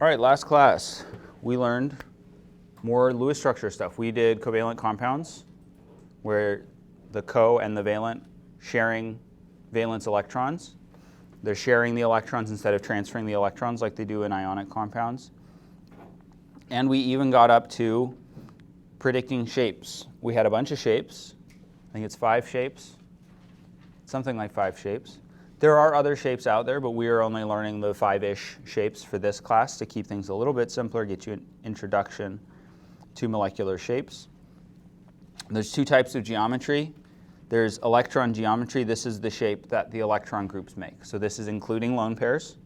All right, last class, we learned more Lewis structure stuff. We did covalent compounds, where the co and the valent sharing valence electrons. They're sharing the electrons instead of transferring the electrons like they do in ionic compounds. And we even got up to predicting shapes. We had a bunch of shapes. I think it's 5 shapes, something like 5 shapes. There are other shapes out there, but we are only learning the 5-ish shapes for this class to keep things a little bit simpler, get you an introduction to molecular shapes. There's 2 types of geometry. There's electron geometry. This is the shape that the electron groups make. So this is including lone pairs.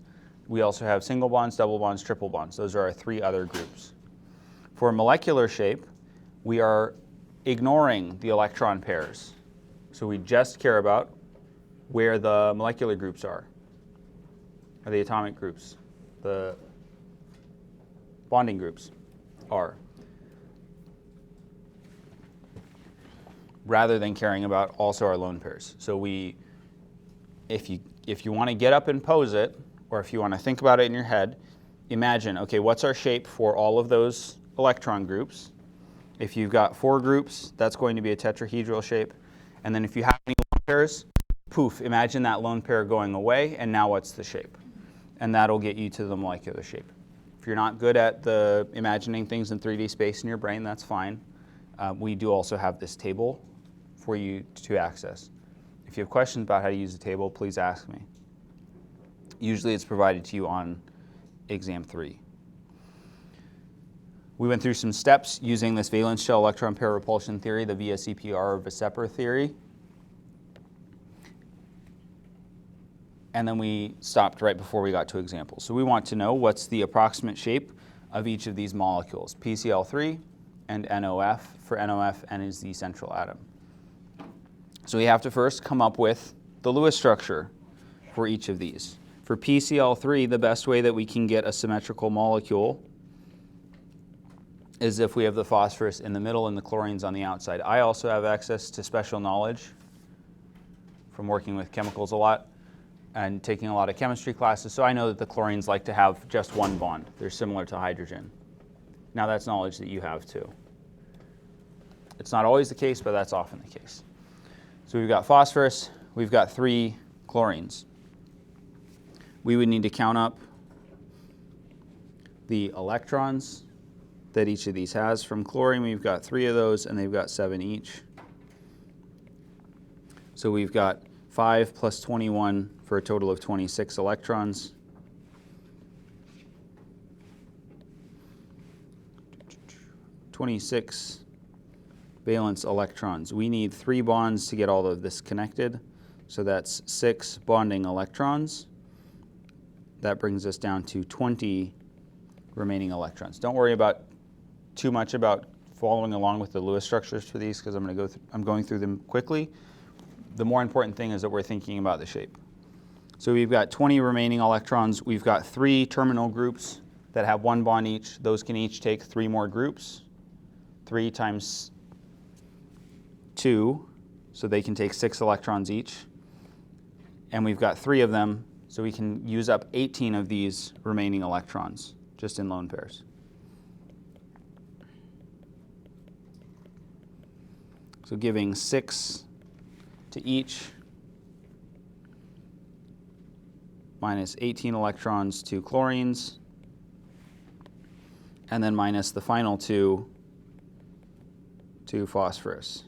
We also have single bonds, double bonds, triple bonds. Those are our 3 other groups. For molecular shape, we are ignoring the electron pairs. So we just care about where the molecular groups are, or the atomic groups, the bonding groups are, rather than caring about also our lone pairs. So if you want to get up and pose it, or if you want to think about it in your head, imagine, okay, what's our shape for all of those electron groups? If you've got 4 groups, that's going to be a tetrahedral shape. And then if you have any lone pairs, poof, imagine that lone pair going away, and now what's the shape? And that'll get you to the molecular shape. If you're not good at the imagining things in 3D space in your brain, that's fine. We do also have this table for you to access. If you have questions about how to use the table, please ask me. Usually it's provided to you on exam 3. We went through some steps using this valence shell electron pair repulsion theory, the VSEPR or VSEPR theory. And then we stopped right before we got to examples. So we want to know what's the approximate shape of each of these molecules, PCl3 and NOF. For NOF, N is the central atom. So we have to first come up with the Lewis structure for each of these. For PCl3, the best way that we can get a symmetrical molecule is if we have the phosphorus in the middle and the chlorines on the outside. I also have access to special knowledge from working with chemicals a lot and taking a lot of chemistry classes, so I know that the chlorines like to have just one bond. They're similar to hydrogen. Now that's knowledge that you have too. It's not always the case, but that's often the case. So we've got phosphorus, we've got 3 chlorines. We would need to count up the electrons that each of these has. From chlorine, we've got 3 of those, and they've got 7 each. So we've got 5 plus 21 for a total of 26 electrons. (26) valence electrons. We need 3 bonds to get all of this connected. So that's 6 bonding electrons. That brings us down to 20 remaining electrons. Don't worry about too much about following along with the Lewis structures for these, because I'm going through them quickly. The more important thing is that we're thinking about the shape. So we've got 20 remaining electrons. We've got 3 terminal groups that have 1 bond each. Those can each take 3 more groups. 3 times 2, so they can take 6 electrons each. And we've got 3 of them, so we can use up 18 of these remaining electrons, just in lone pairs. So giving 6 to each, minus 18 electrons to chlorines, and then minus the final 2 to phosphorus.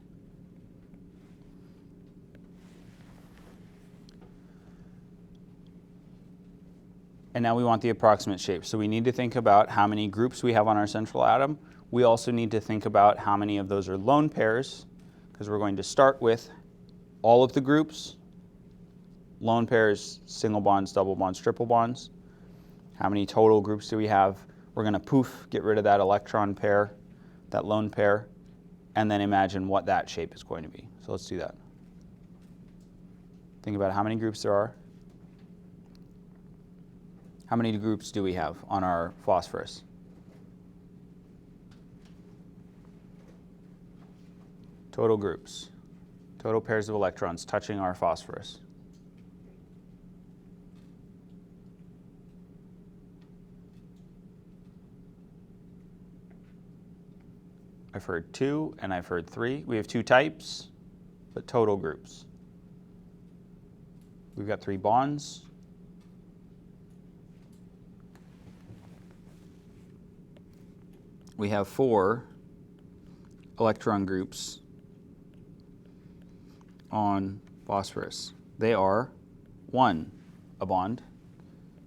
And now we want the approximate shape. So we need to think about how many groups we have on our central atom. We also need to think about how many of those are lone pairs, because we're going to start with all of the groups, lone pairs, single bonds, double bonds, triple bonds. How many total groups do we have? We're going to poof, get rid of that electron pair, that lone pair, and then imagine what that shape is going to be. So let's do that. Think about how many groups there are. How many groups do we have on our phosphorus? Total groups, total pairs of electrons touching our phosphorus. I've heard 2, and I've heard 3. We have 2 types, but total groups. We've got 3 bonds. We have 4 electron groups on phosphorus. They are 1, a bond,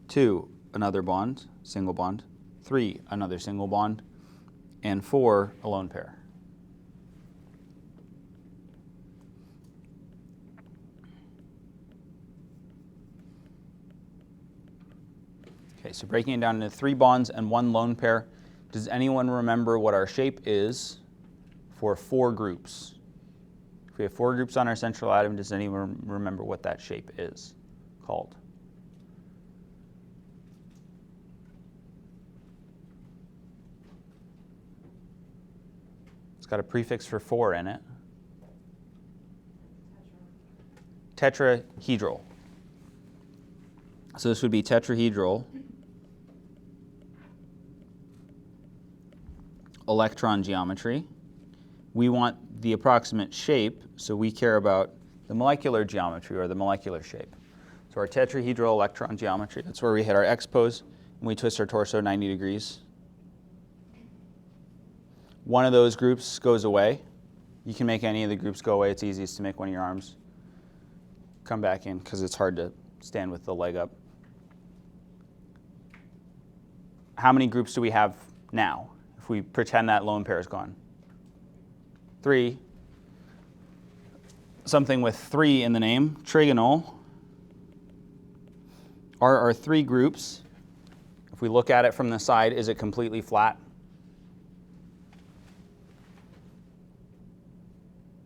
2, another bond, single bond, 3, another single bond, and 4, a lone pair. Okay, so breaking it down into 3 bonds and 1 lone pair. Does anyone remember what our shape is for 4 groups? If we have 4 groups on our central atom, does anyone remember what that shape is called? It's got a prefix for 4 in it. Tetrahedral. So this would be tetrahedral electron geometry. We want the approximate shape, so we care about the molecular geometry or the molecular shape. So our tetrahedral electron geometry, that's where we hit our X pose and we twist our torso 90 degrees. One of those groups goes away. You can make any of the groups go away. It's easiest to make one of your arms come back in because it's hard to stand with the leg up. How many groups do we have now if we pretend that lone pair is gone? 3. Something with 3 in the name, trigonal, are our 3 groups. If we look at it from the side, is it completely flat?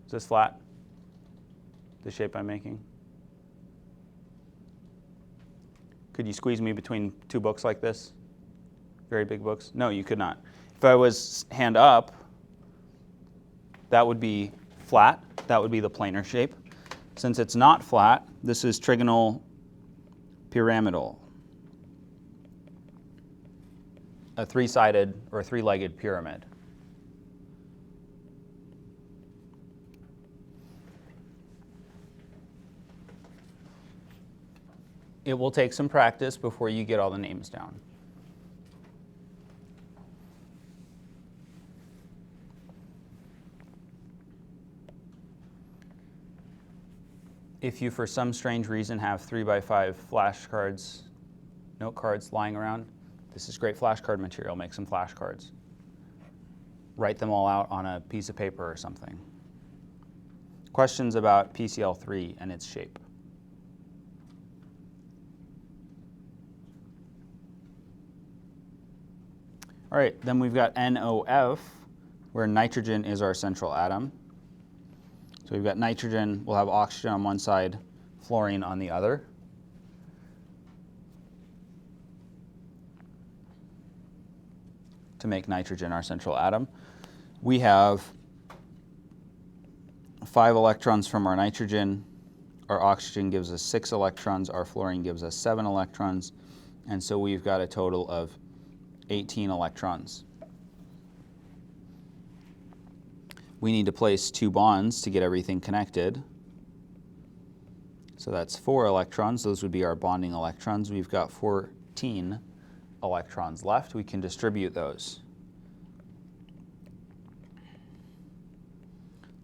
Is this flat, the shape I'm making? Could you squeeze me between 2 books like this? Very big books? No, you could not. If I was hand up, that would be flat. That would be the planar shape. Since it's not flat, this is trigonal pyramidal, a 3-sided or 3-legged pyramid. It will take some practice before you get all the names down. If you, for some strange reason, have 3x5 flashcards, note cards lying around, this is great flashcard material. Make some flashcards. Write them all out on a piece of paper or something. Questions about PCl3 and its shape? All right, then we've got NOF, where nitrogen is our central atom. So we've got nitrogen, we'll have oxygen on one side, fluorine on the other. To make nitrogen our central atom. We have 5 electrons from our nitrogen. Our oxygen gives us 6 electrons. Our fluorine gives us 7 electrons. And so we've got a total of 18 electrons. We need to place 2 bonds to get everything connected. So that's 4 electrons. Those would be our bonding electrons. We've got 14 electrons left. We can distribute those.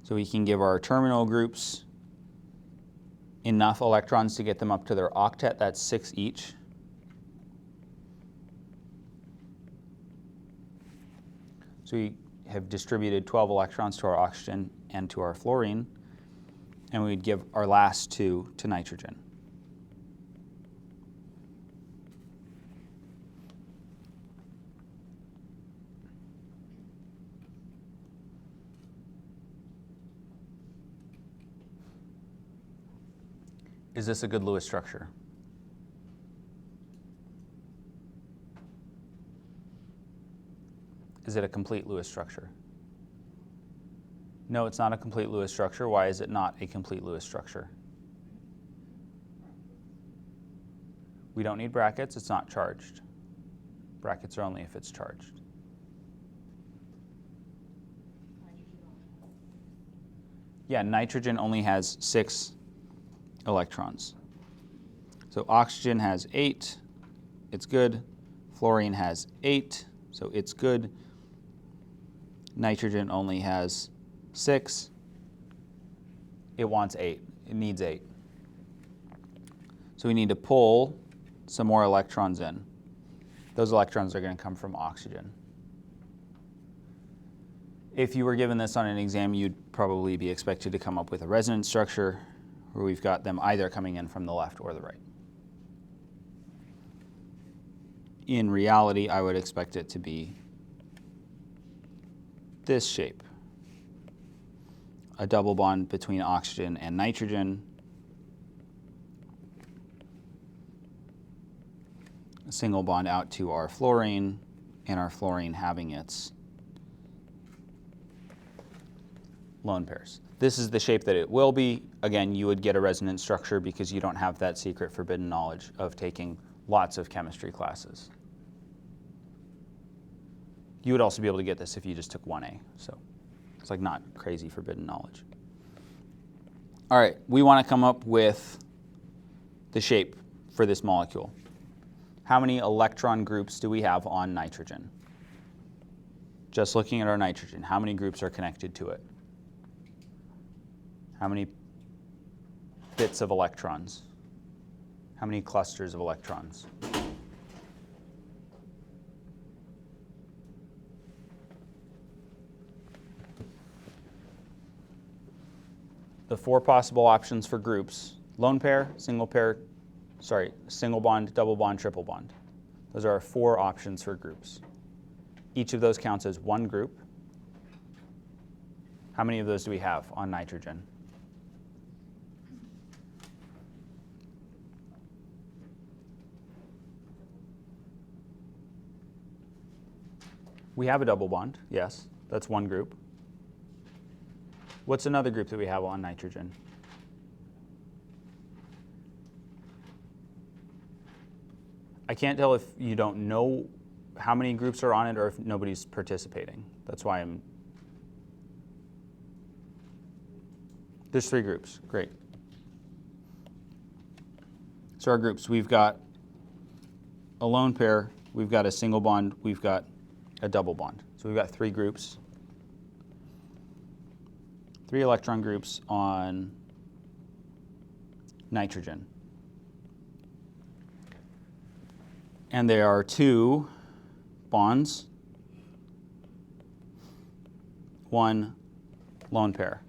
So we can give our terminal groups enough electrons to get them up to their octet. That's 6 each. So we have distributed 12 electrons to our oxygen and to our fluorine, and we'd give our last 2 to nitrogen. Is this a good Lewis structure? Is it a complete Lewis structure? No, it's not a complete Lewis structure. Why is it not a complete Lewis structure? We don't need brackets. It's not charged. Brackets are only if it's charged. Yeah, nitrogen only has 6 electrons. So oxygen has 8, it's good. Fluorine has 8, so it's good. Nitrogen only has 6. It wants 8. It needs 8. So we need to pull some more electrons in. Those electrons are going to come from oxygen. If you were given this on an exam, you'd probably be expected to come up with a resonance structure where we've got them either coming in from the left or the right. In reality, I would expect it to be this shape. A double bond between oxygen and nitrogen. A single bond out to our fluorine, and our fluorine having its lone pairs. This is the shape that it will be. Again, you would get a resonance structure because you don't have that secret forbidden knowledge of taking lots of chemistry classes. You would also be able to get this if you just took 1A, so it's like not crazy forbidden knowledge. All right, we want to come up with the shape for this molecule. How many electron groups do we have on nitrogen? Just looking at our nitrogen, how many groups are connected to it? How many bits of electrons? How many clusters of electrons? The 4 possible options for groups: lone pair, single bond, double bond, triple bond. Those are our 4 options for groups. Each of those counts as one group. How many of those do we have on nitrogen? We have a double bond, yes, that's one group. What's another group that we have on nitrogen? I can't tell if you don't know how many groups are on it or if nobody's participating. That's why there's 3 groups, great. So our groups, we've got a lone pair, we've got a single bond, we've got a double bond. So we've got 3 groups. 3 electron groups on nitrogen. And there are 2 bonds, 1 lone pair.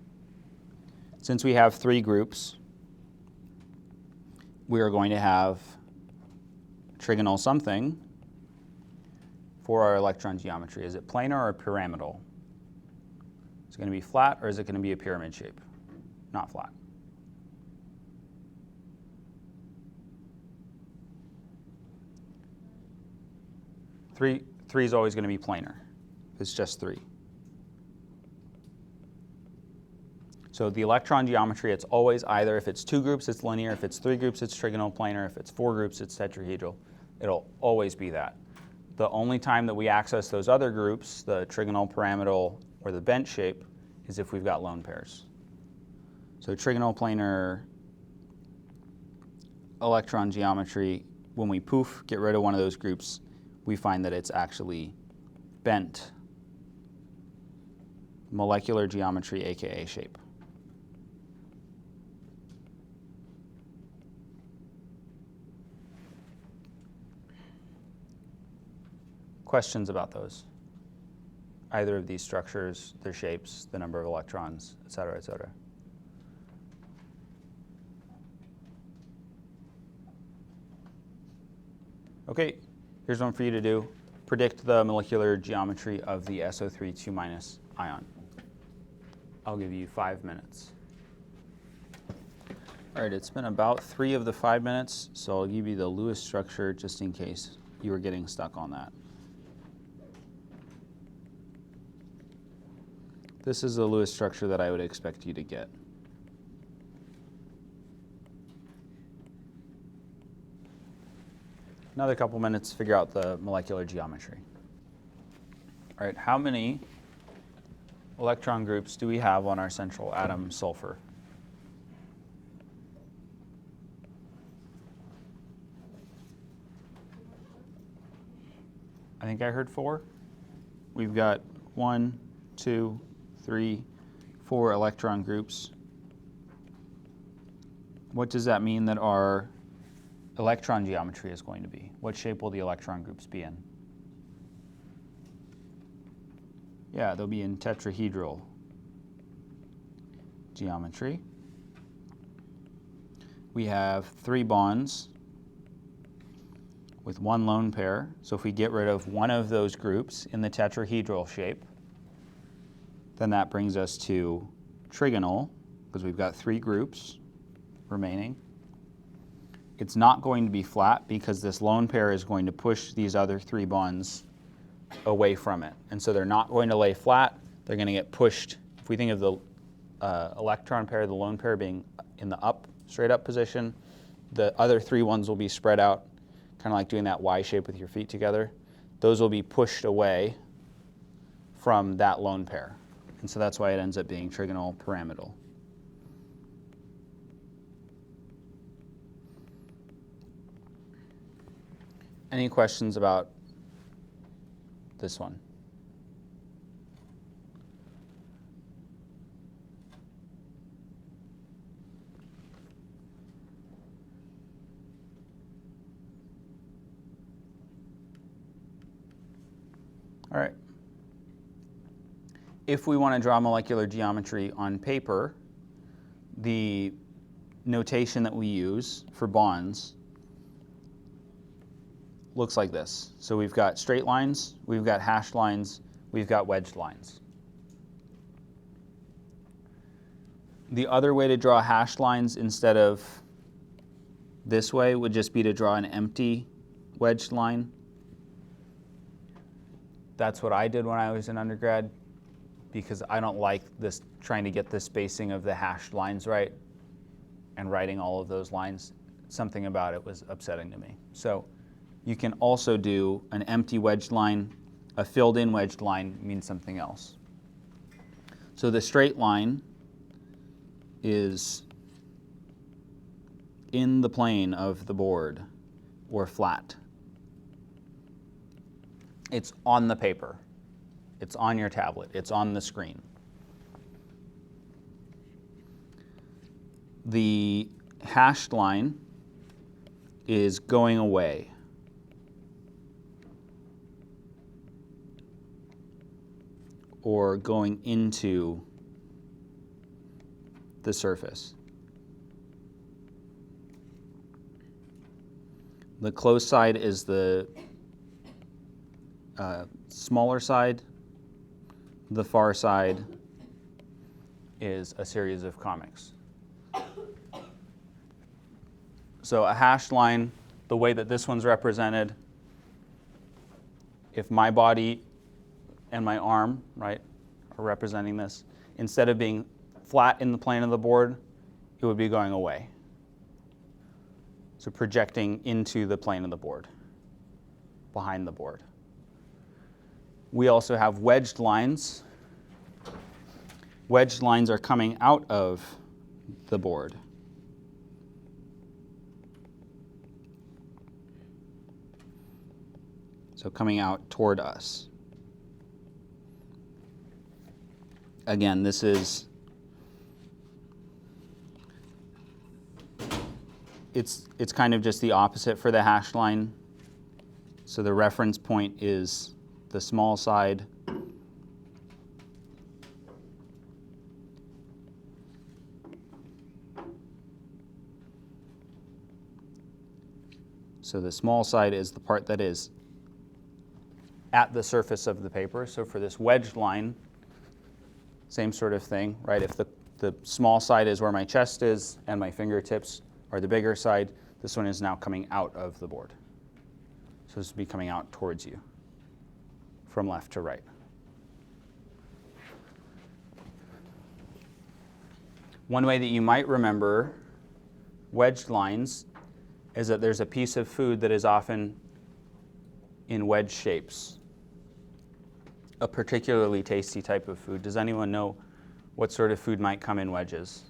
Since we have 3 groups, we are going to have trigonal something for our electron geometry. Is it planar or pyramidal? Is it going to be flat or is it going to be a pyramid shape? Not flat. Three is always going to be planar. It's just 3. So the electron geometry, it's always either, if it's 2 groups, it's linear. If it's 3 groups, it's trigonal planar. If it's 4 groups, it's tetrahedral. It'll always be that. The only time that we access those other groups, the trigonal, pyramidal, or the bent shape, is if we've got lone pairs. So trigonal planar electron geometry, when we get rid of one of those groups, we find that it's actually bent molecular geometry, aka shape. Questions about those? Either of these structures, their shapes, the number of electrons, et cetera, et cetera. Okay, here's one for you to do. Predict the molecular geometry of the SO3 2- ion. I'll give you 5 minutes. All right, it's been about 3 of the 5 minutes, so I'll give you the Lewis structure just in case you were getting stuck on that. This is the Lewis structure that I would expect you to get. Another couple minutes to figure out the molecular geometry. All right, how many electron groups do we have on our central atom sulfur? I think I heard 4. We've got 1, 2, 3, 4 electron groups. What does that mean that our electron geometry is going to be? What shape will the electron groups be in? Yeah, they'll be in tetrahedral geometry. We have 3 bonds with 1 lone pair. So if we get rid of one of those groups in the tetrahedral shape, then that brings us to trigonal, because we've got 3 groups remaining. It's not going to be flat because this lone pair is going to push these other 3 bonds away from it. And so they're not going to lay flat, they're going to get pushed. If we think of the electron pair, the lone pair being in the straight up position, the other 3 ones will be spread out, kind of like doing that Y shape with your feet together. Those will be pushed away from that lone pair. And so that's why it ends up being trigonal pyramidal. Any questions about this one? All right. If we want to draw molecular geometry on paper, the notation that we use for bonds looks like this. So we've got straight lines, we've got hashed lines, we've got wedged lines. The other way to draw hashed lines instead of this way would just be to draw an empty wedged line. That's what I did when I was in undergrad, because I don't like this trying to get the spacing of the hashed lines right and writing all of those lines. Something about it was upsetting to me. So you can also do an empty wedged line. A filled in wedged line means something else. So the straight line is in the plane of the board, or flat. It's on the paper. It's on your tablet. It's on the screen. The hashed line is going away. Or going into the surface. The closed side is the smaller side. The far side is a series of comics. So a hashed line, the way that this one's represented, if my body and my arm, right, are representing this, instead of being flat in the plane of the board, it would be going away. So projecting into the plane of the board, behind the board. We also have wedged lines. Wedged lines are coming out of the board. So coming out toward us. Again, this is, it's kind of just the opposite for the hashed line. So the reference point is the small side. So the small side is the part that is at the surface of the paper. So for this wedged line, same sort of thing, right? If the small side is where my chest is and my fingertips are the bigger side, this one is now coming out of the board. So this would be coming out towards you from left to right. One way that you might remember wedged lines is that there's a piece of food that is often in wedge shapes. a particularly tasty type of food. Does anyone know what sort of food might come in wedges?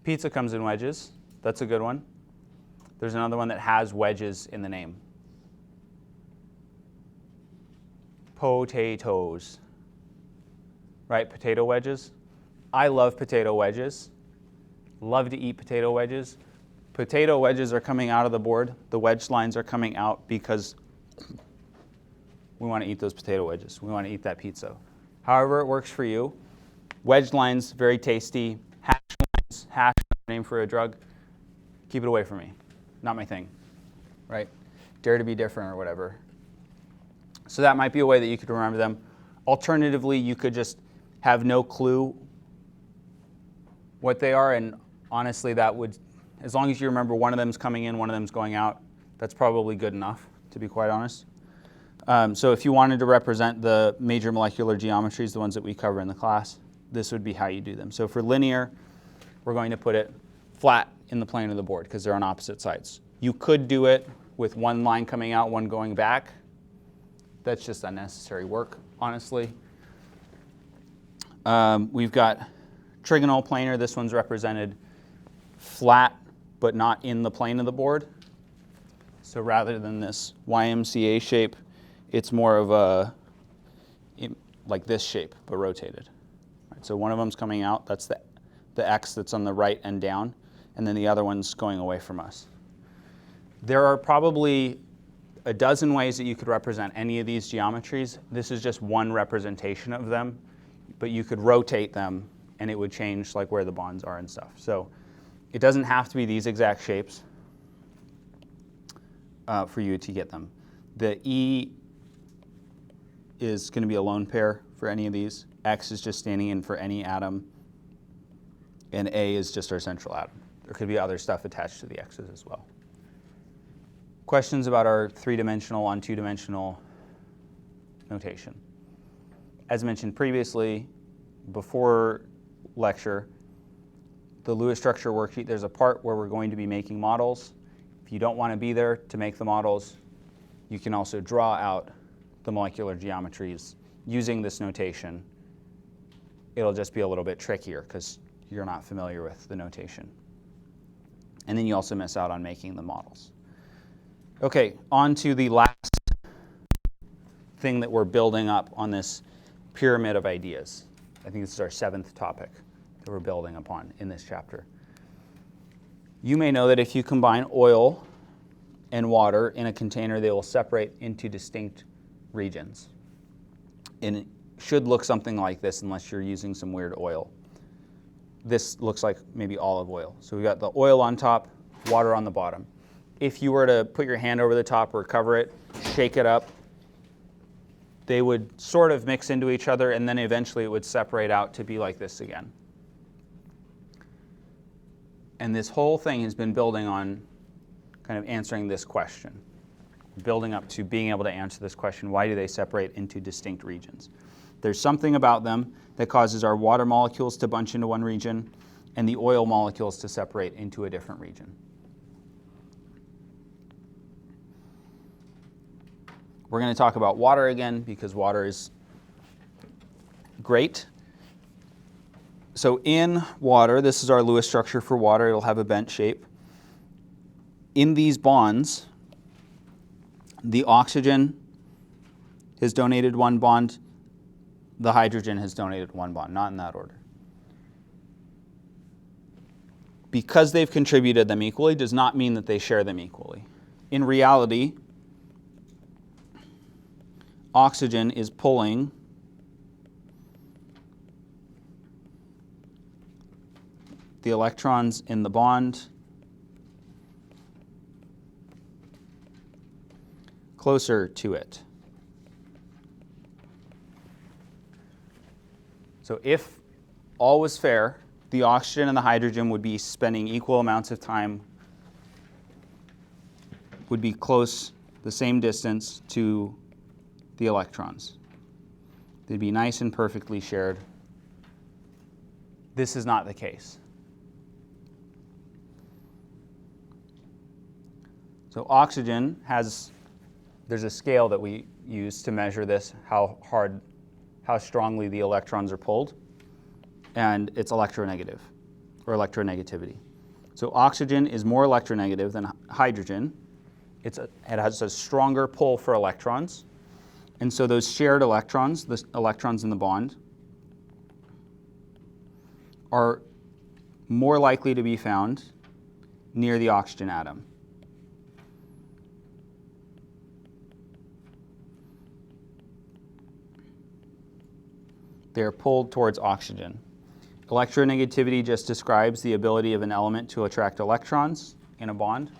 Pizza comes in wedges. That's a good one. There's another one that has wedges in the name. Potatoes. Right, potato wedges. I love potato wedges. Love to eat potato wedges. Potato wedges are coming out of the board. The wedge lines are coming out because we want to eat those potato wedges. We want to eat that pizza. However it works for you. Wedge lines, very tasty. Hash lines, hash, name for a drug. Keep it away from me. Not my thing, right? Dare to be different or whatever. So that might be a way that you could remember them. Alternatively, you could just have no clue what they are, and honestly, that would, as long as you remember one of them's coming in, one of them's going out, that's probably good enough, to be quite honest. So if you wanted to represent the major molecular geometries, the ones that we cover in the class, this would be how you do them. So for linear, we're going to put it flat in the plane of the board because they're on opposite sides. You could do it with one line coming out, one going back. That's just unnecessary work, honestly. We've got trigonal planar. This one's represented flat, but not in the plane of the board. So rather than this YMCA shape, it's more of a, like this shape, but rotated. Right, so one of them's coming out. That's the X that's on the right and down. And then the other one's going away from us. There are probably a dozen ways that you could represent any of these geometries. This is just one representation of them, but you could rotate them and it would change like where the bonds are and stuff. So it doesn't have to be these exact shapes for you to get them. The E is going to be a lone pair for any of these. X is just standing in for any atom. And A is just our central atom. There could be other stuff attached to the X's as well. Questions about our three-dimensional on two-dimensional notation. As mentioned previously, before lecture, the Lewis structure worksheet, there's a part where we're going to be making models. If you don't want to be there to make the models, you can also draw out the molecular geometries using this notation. It'll just be a little bit trickier because you're not familiar with the notation. And then you also miss out on making the models. Okay, on to the last thing that we're building up on this pyramid of ideas. I think this is our 7th topic that we're building upon in this chapter. You may know that if you combine oil and water in a container, they will separate into distinct regions. And it should look something like this unless you're using some weird oil. This looks like maybe olive oil. So we've got the oil on top, water on the bottom. If you were to put your hand over the top or cover it, shake it up, they would sort of mix into each other, and then eventually it would separate out to be like this again. And this whole thing has been building on kind of answering this question, building up to being able to answer this question, why do they separate into distinct regions? There's something about them that causes our water molecules to bunch into one region and the oil molecules to separate into a different region. We're going to talk about water again because water is great. So in water, this is our Lewis structure for water. It'll have a bent shape. In these bonds, the oxygen has donated one bond. The hydrogen has donated one bond, not in that order. Because they've contributed them equally does not mean that they share them equally. In reality, oxygen is pulling the electrons in the bond closer to it. So if all was fair, the oxygen and the hydrogen would be spending equal amounts of time, would be close, the same distance to the electrons. They'd be nice and perfectly shared. This is not the case. So oxygen has, there's a scale that we use to measure this, how strongly the electrons are pulled, and it's electronegative, or electronegativity. So oxygen is more electronegative than hydrogen. It has a stronger pull for electrons, and so those shared electrons, the electrons in the bond, are more likely to be found near the oxygen atom. They are pulled towards oxygen. Electronegativity just describes the ability of an element to attract electrons in a bond.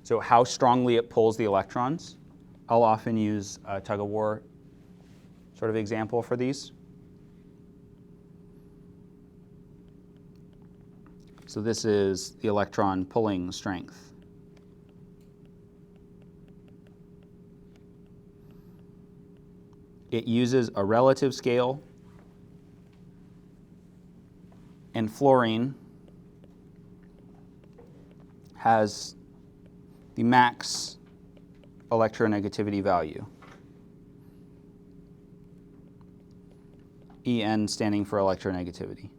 So how strongly it pulls the electrons. I'll often use a tug-of-war sort of example for these. So this is the electron pulling strength. It uses a relative scale, and fluorine has the max electronegativity value. En standing for electronegativity.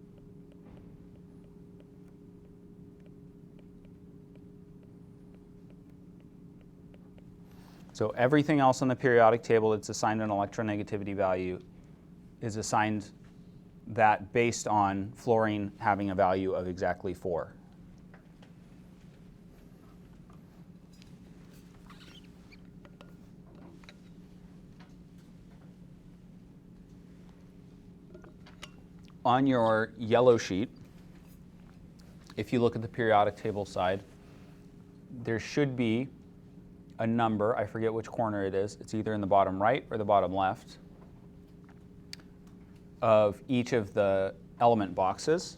So everything else on the periodic table that's assigned an electronegativity value is assigned that based on fluorine having a value of exactly 4. On your yellow sheet, if you look at the periodic table side, there should be a number, I forget which corner it is, it's either in the bottom right or the bottom left, of each of the element boxes.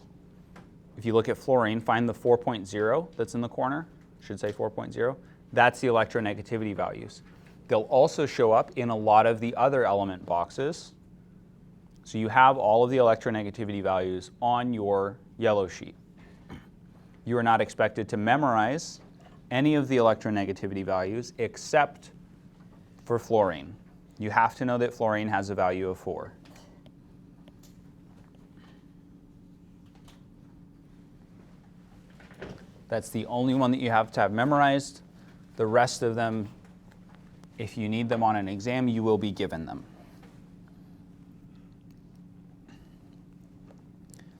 If you look at fluorine, find the 4.0 that's in the corner, should say 4.0, that's the electronegativity values. They'll also show up in a lot of the other element boxes. So you have all of the electronegativity values on your yellow sheet. You are not expected to memorize any of the electronegativity values except for fluorine. You have to know that fluorine has a value of 4. That's the only one that you have to have memorized. The rest of them, if you need them on an exam, you will be given them.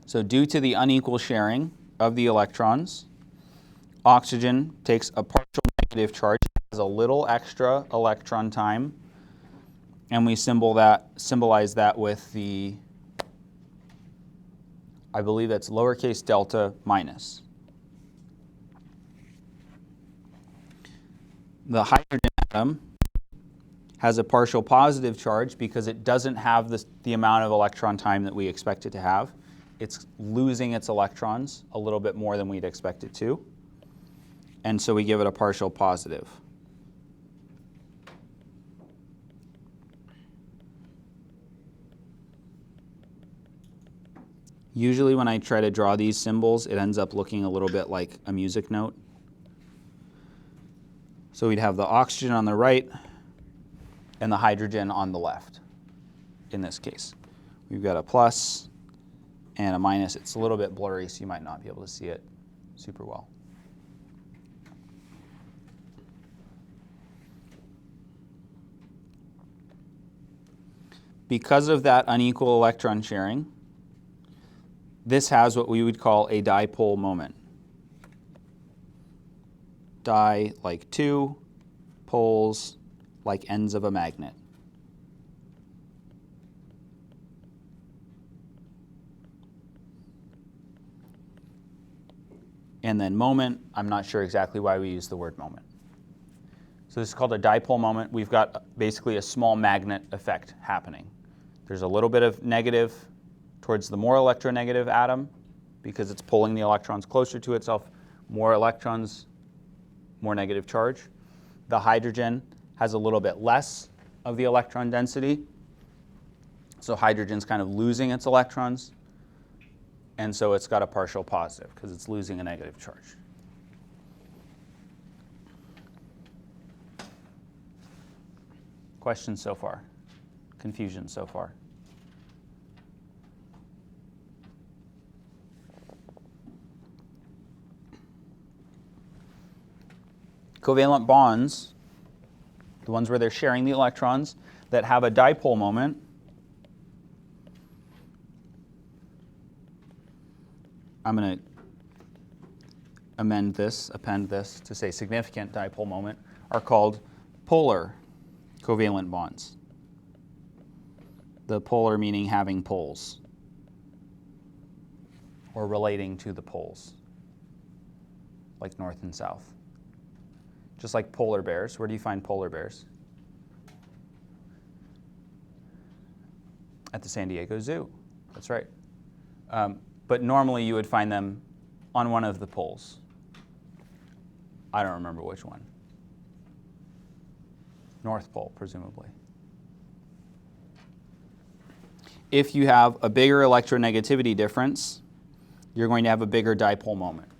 So due to the unequal sharing of the electrons, oxygen takes a partial negative charge, has a little extra electron time, and we symbolize that with the, I believe that's lowercase delta minus. The hydrogen atom has a partial positive charge because it doesn't have the amount of electron time that we expect it to have. It's losing its electrons a little bit more than we'd expect it to. And so we give it a partial positive. Usually when I try to draw these symbols, it ends up looking a little bit like a music note. So we'd have the oxygen on the right and the hydrogen on the left in this case. We've got a plus and a minus. It's a little bit blurry, so you might not be able to see it super well. Because of that unequal electron sharing, this has what we would call a dipole moment. Di like 2, poles like ends of a magnet. And then moment, I'm not sure exactly why we use the word moment. So this is called a dipole moment. We've got basically a small magnet effect happening. There's a little bit of negative towards the more electronegative atom because it's pulling the electrons closer to itself. More electrons, more negative charge. The hydrogen has a little bit less of the electron density. So hydrogen's kind of losing its electrons. And so it's got a partial positive because it's losing a negative charge. Questions so far? Confusion so far? Covalent bonds, the ones where they're sharing the electrons that have a dipole moment, I'm going to append this to say significant dipole moment, are called polar covalent bonds. The polar meaning having poles or relating to the poles, like north and south. Just like polar bears. Where do you find polar bears? At the San Diego Zoo. That's right. But normally you would find them on one of the poles. I don't remember which one. North Pole, presumably. If you have a bigger electronegativity difference, you're going to have a bigger dipole moment.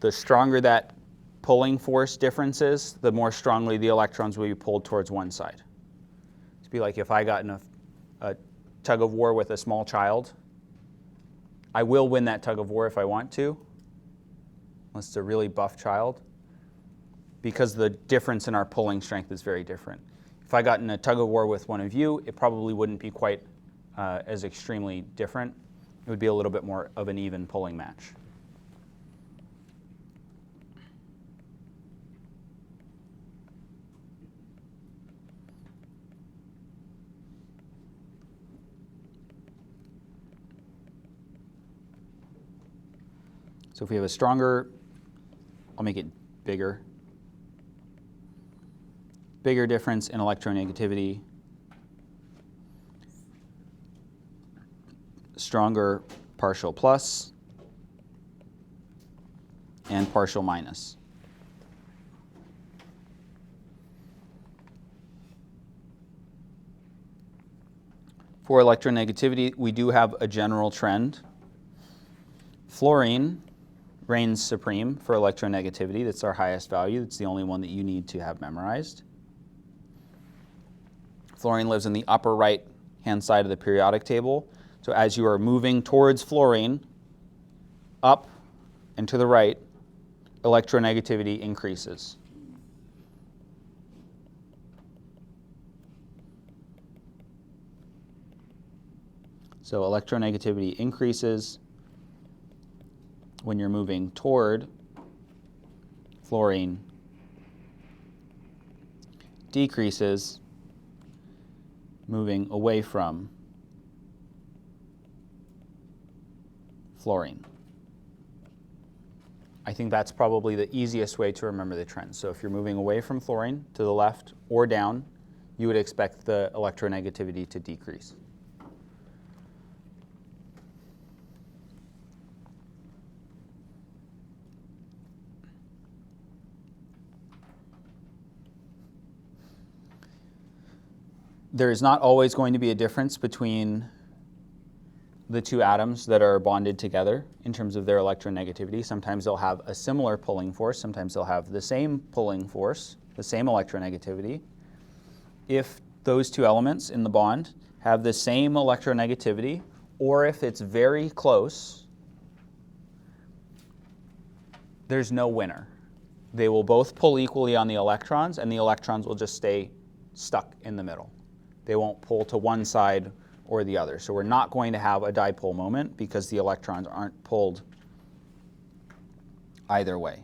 The stronger that pulling force difference is, the more strongly the electrons will be pulled towards one side. It'd be like if I got in a tug of war with a small child. I will win that tug of war if I want to, unless it's a really buff child, because the difference in our pulling strength is very different. If I got in a tug of war with one of you, it probably wouldn't be quite as extremely different. It would be a little bit more of an even pulling match. So if we have a stronger, I'll make it bigger. Bigger difference in electronegativity. Stronger partial plus and partial minus. For electronegativity, we do have a general trend. Fluorine reigns supreme for electronegativity. That's our highest value. That's the only one that you need to have memorized. Fluorine lives in the upper right-hand side of the periodic table. So as you are moving towards fluorine, up and to the right, electronegativity increases. So electronegativity increases when you're moving toward fluorine, decreases moving away from fluorine. I think that's probably the easiest way to remember the trend. So if you're moving away from fluorine to the left or down, you would expect the electronegativity to decrease. There is not always going to be a difference between the two atoms that are bonded together in terms of their electronegativity. Sometimes they'll have a similar pulling force. Sometimes they'll have the same pulling force, the same electronegativity. If those two elements in the bond have the same electronegativity, or if it's very close, there's no winner. They will both pull equally on the electrons, and the electrons will just stay stuck in the middle. They won't pull to one side or the other. So we're not going to have a dipole moment because the electrons aren't pulled either way.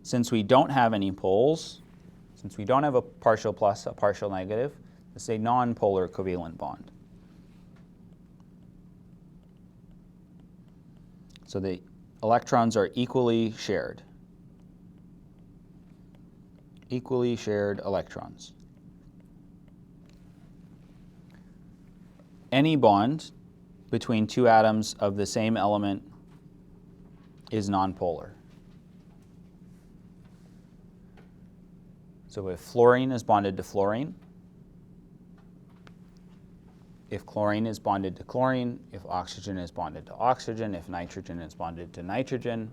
Since we don't have any poles, since we don't have a partial plus, a partial negative, it's a nonpolar covalent bond. So the electrons are equally shared. Equally shared electrons. Any bond between two atoms of the same element is nonpolar. So if fluorine is bonded to fluorine, if chlorine is bonded to chlorine, if oxygen is bonded to oxygen, if nitrogen is bonded to nitrogen,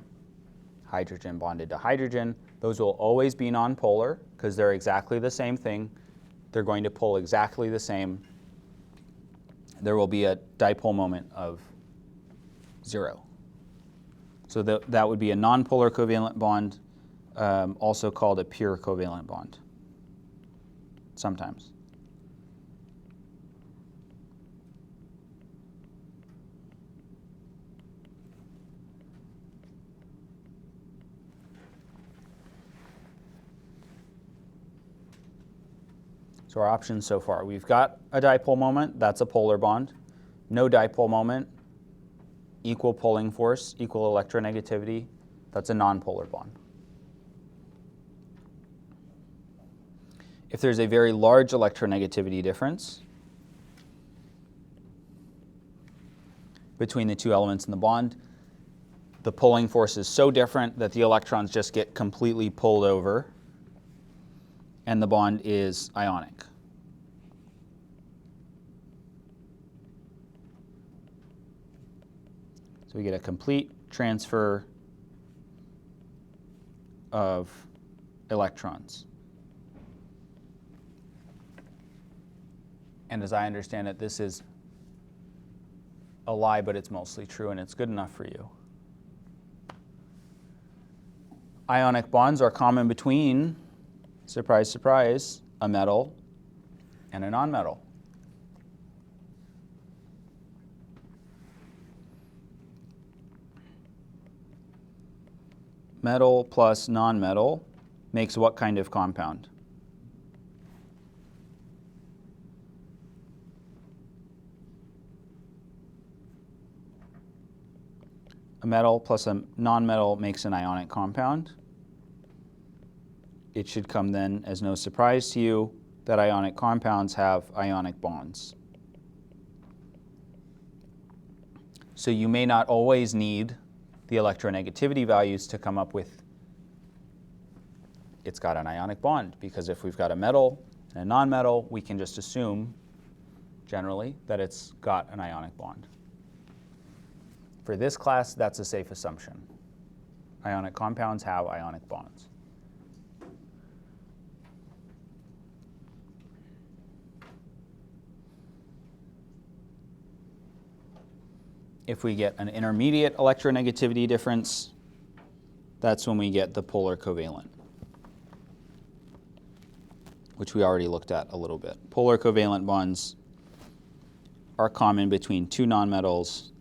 hydrogen bonded to hydrogen. Those will always be nonpolar because they're exactly the same thing. They're going to pull exactly the same. There will be a dipole moment of 0. So that would be a nonpolar covalent bond, also called a pure covalent bond sometimes. So our options so far, we've got a dipole moment, that's a polar bond. No dipole moment, equal pulling force, equal electronegativity, that's a nonpolar bond. If there's a very large electronegativity difference between the two elements in the bond, the pulling force is so different that the electrons just get completely pulled over and the bond is ionic. So we get a complete transfer of electrons. And as I understand it, this is a lie, but it's mostly true, and it's good enough for you. Ionic bonds are common between, surprise, surprise, a metal and a nonmetal. Metal plus nonmetal makes what kind of compound? A metal plus a nonmetal makes an ionic compound. It should come then as no surprise to you that ionic compounds have ionic bonds. So you may not always need the electronegativity values to come up with it's got an ionic bond, because if we've got a metal and a nonmetal, we can just assume generally that it's got an ionic bond. For this class, that's a safe assumption. Ionic compounds have ionic bonds. If we get an intermediate electronegativity difference, that's when we get the polar covalent, which we already looked at a little bit. Polar covalent bonds are common between two nonmetals,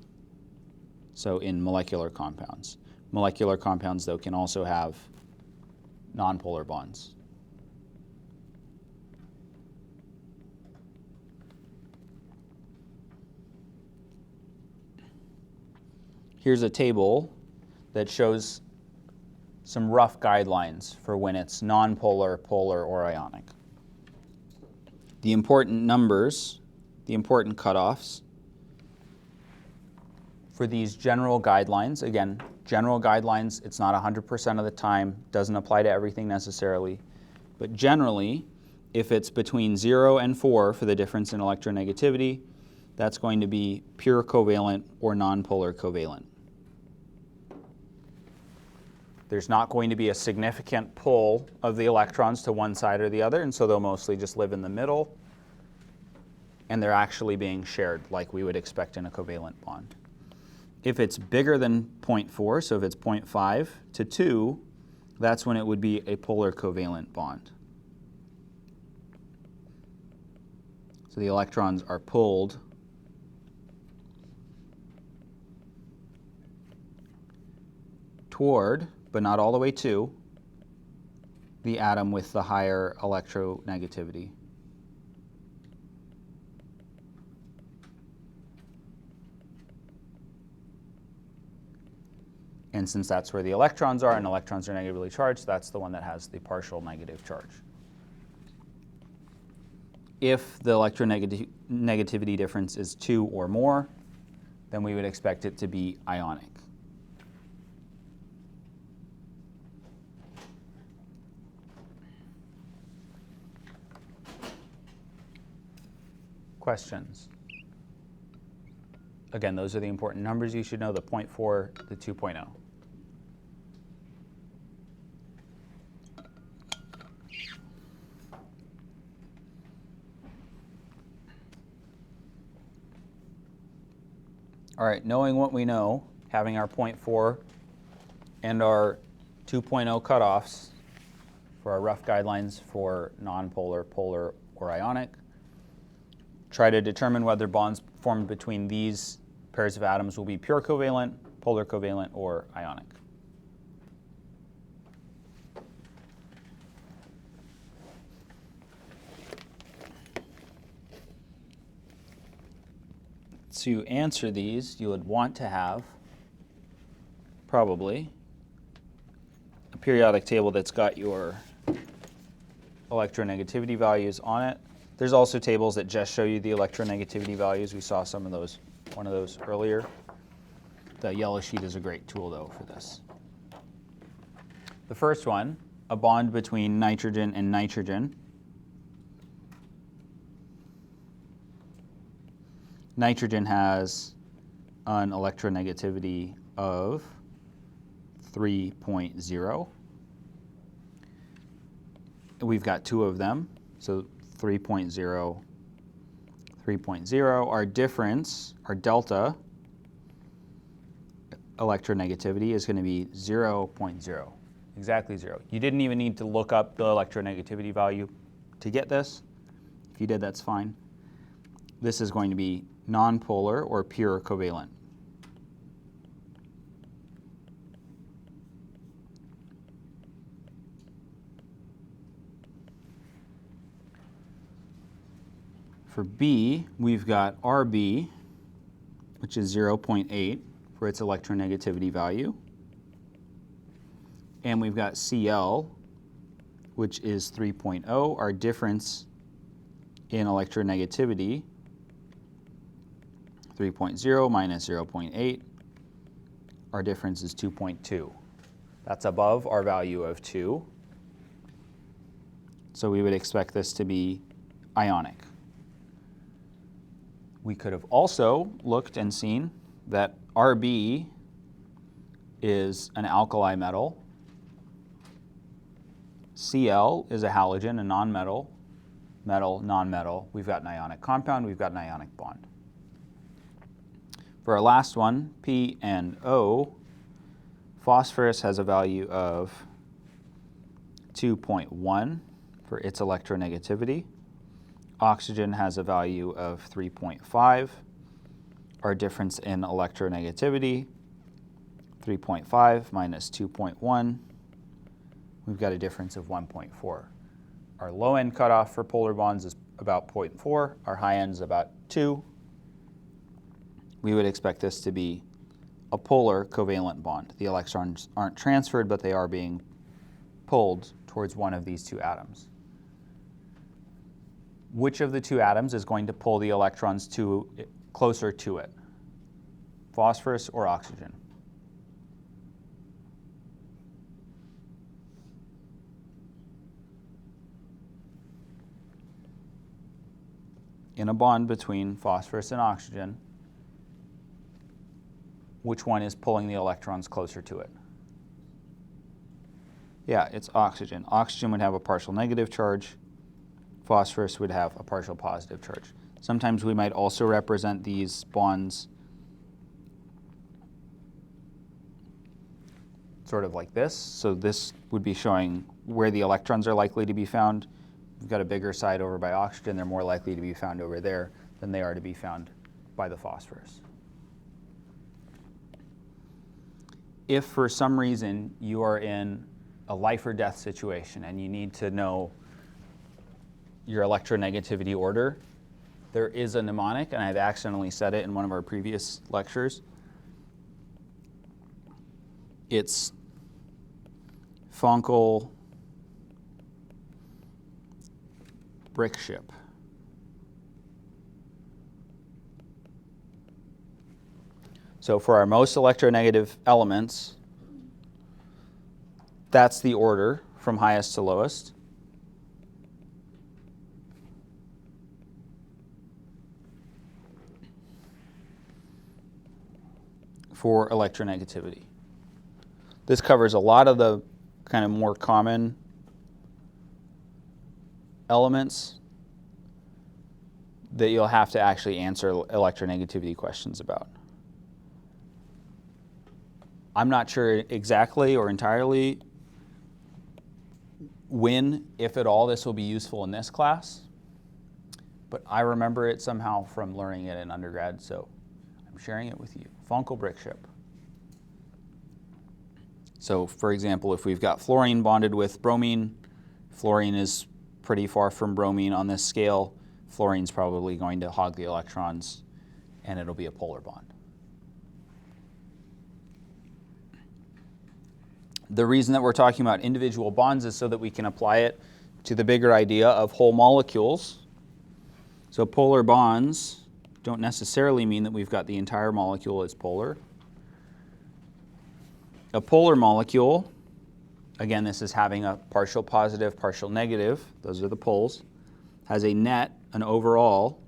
so in molecular compounds. Molecular compounds, though, can also have nonpolar bonds. Here's a table that shows some rough guidelines for when it's nonpolar, polar, or ionic. The important numbers, the important cutoffs for these general guidelines, again, general guidelines, it's not 100% of the time, doesn't apply to everything necessarily, but generally, if it's between 0 and 4 for the difference in electronegativity, that's going to be pure covalent or nonpolar covalent. There's not going to be a significant pull of the electrons to one side or the other, and so they'll mostly just live in the middle, and they're actually being shared like we would expect in a covalent bond. If it's bigger than 0.4, so if it's 0.5 to 2, that's when it would be a polar covalent bond. So the electrons are pulled toward, but not all the way to, the atom with the higher electronegativity. And since that's where the electrons are, and electrons are negatively charged, that's the one that has the partial negative charge. If the electronegativity difference is 2 or more, then we would expect it to be ionic. Questions? Again, those are the important numbers you should know, the 0.4, the 2.0. All right, knowing what we know, having our 0.4 and our 2.0 cutoffs for our rough guidelines for nonpolar, polar, or ionic, try to determine whether bonds formed between these pairs of atoms will be pure covalent, polar covalent, or ionic. To answer these, you would want to have probably a periodic table that's got your electronegativity values on it. There's also tables that just show you the electronegativity values. We saw some of those, one of those earlier. The yellow sheet is a great tool, though, for this. The first one, a bond between nitrogen and nitrogen. Nitrogen has an electronegativity of 3.0. We've got two of them, so 3.0, 3.0. Our difference, our delta electronegativity is going to be 0.0, exactly 0. You didn't even need to look up the electronegativity value to get this. If you did, that's fine. This is going to be nonpolar or pure covalent. For B, we've got RB, which is 0.8 for its electronegativity value. And we've got Cl, which is 3.0. Our difference in electronegativity, 3.0 minus 0.8. Our difference is 2.2. That's above our value of 2. So we would expect this to be ionic. We could have also looked and seen that Rb is an alkali metal. Cl is a halogen, a nonmetal. Metal, nonmetal. We've got an ionic compound, we've got an ionic bond. For our last one, P and O, phosphorus has a value of 2.1 for its electronegativity. Oxygen has a value of 3.5. Our difference in electronegativity, 3.5 minus 2.1. We've got a difference of 1.4. Our low end cutoff for polar bonds is about 0.4. Our high end is about 2. We would expect this to be a polar covalent bond. The electrons aren't transferred, but they are being pulled towards one of these two atoms. Which of the two atoms is going to pull the electrons closer to it? Phosphorus or oxygen? In a bond between phosphorus and oxygen, which one is pulling the electrons closer to it? Yeah, it's oxygen. Oxygen would have a partial negative charge. Phosphorus would have a partial positive charge. Sometimes we might also represent these bonds sort of like this. So this would be showing where the electrons are likely to be found. We've got a bigger side over by oxygen. They're more likely to be found over there than they are to be found by the phosphorus. If for some reason you are in a life or death situation and you need to know your electronegativity order, there is a mnemonic, and I've accidentally said it in one of our previous lectures. It's Fonkel brick ship. So for our most electronegative elements, that's the order from highest to lowest. For electronegativity. This covers a lot of the kind of more common elements that you'll have to actually answer electronegativity questions about. I'm not sure exactly or entirely when, if at all, this will be useful in this class, but I remember it somehow from learning it in undergrad, so I'm sharing it with you. Fonkel brick ship. So for example, if we've got fluorine bonded with bromine, fluorine is pretty far from bromine on this scale. Fluorine's probably going to hog the electrons, and it'll be a polar bond. The reason that we're talking about individual bonds is so that we can apply it to the bigger idea of whole molecules. So polar bonds don't necessarily mean that we've got the entire molecule as polar. A polar molecule, again, this is having a partial positive, partial negative, those are the poles, has a net, an overall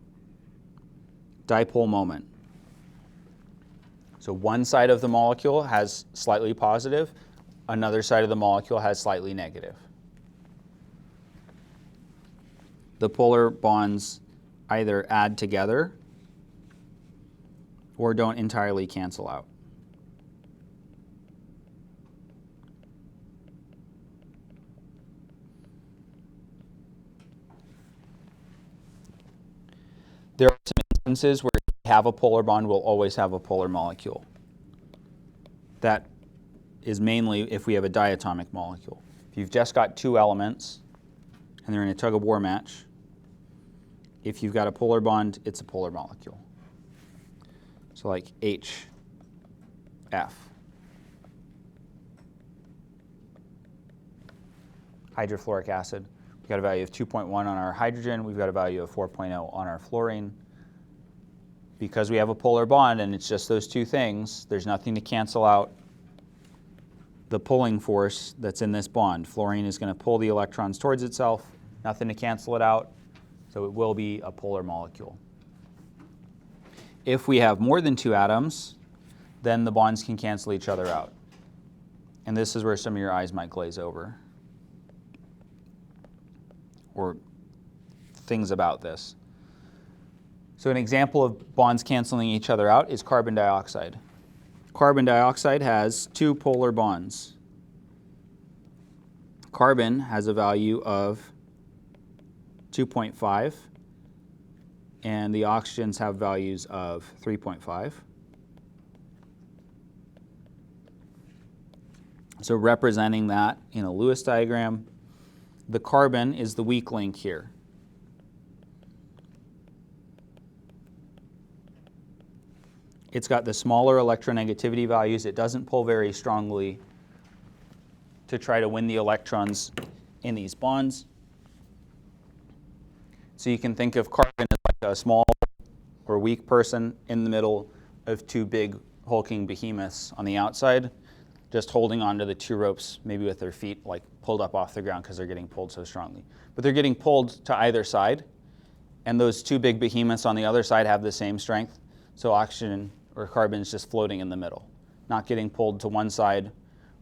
dipole moment. So one side of the molecule has slightly positive, another side of the molecule has slightly negative. The polar bonds either add together or don't entirely cancel out. There are some instances where if you have a polar bond, we'll always have a polar molecule. That is mainly if we have a diatomic molecule. If you've just got two elements and they're in a tug-of-war match, if you've got a polar bond, it's a polar molecule. So like H, F. Hydrofluoric acid. We've got a value of 2.1 on our hydrogen. We've got a value of 4.0 on our fluorine. Because we have a polar bond and it's just those two things, there's nothing to cancel out the pulling force that's in this bond. Fluorine is going to pull the electrons towards itself, nothing to cancel it out, so it will be a polar molecule. If we have more than two atoms, then the bonds can cancel each other out. And this is where some of your eyes might glaze over, or things about this. So an example of bonds canceling each other out is carbon dioxide. Carbon dioxide has two polar bonds. Carbon has a value of 2.5, and the oxygens have values of 3.5. So representing that in a Lewis diagram, the carbon is the weak link here. It's got the smaller electronegativity values. It doesn't pull very strongly to try to win the electrons in these bonds. So you can think of carbon as like a small or weak person in the middle of two big hulking behemoths on the outside, just holding onto the two ropes, maybe with their feet like pulled up off the ground because they're getting pulled so strongly. But they're getting pulled to either side, and those two big behemoths on the other side have the same strength. So oxygen or carbon is just floating in the middle, not getting pulled to one side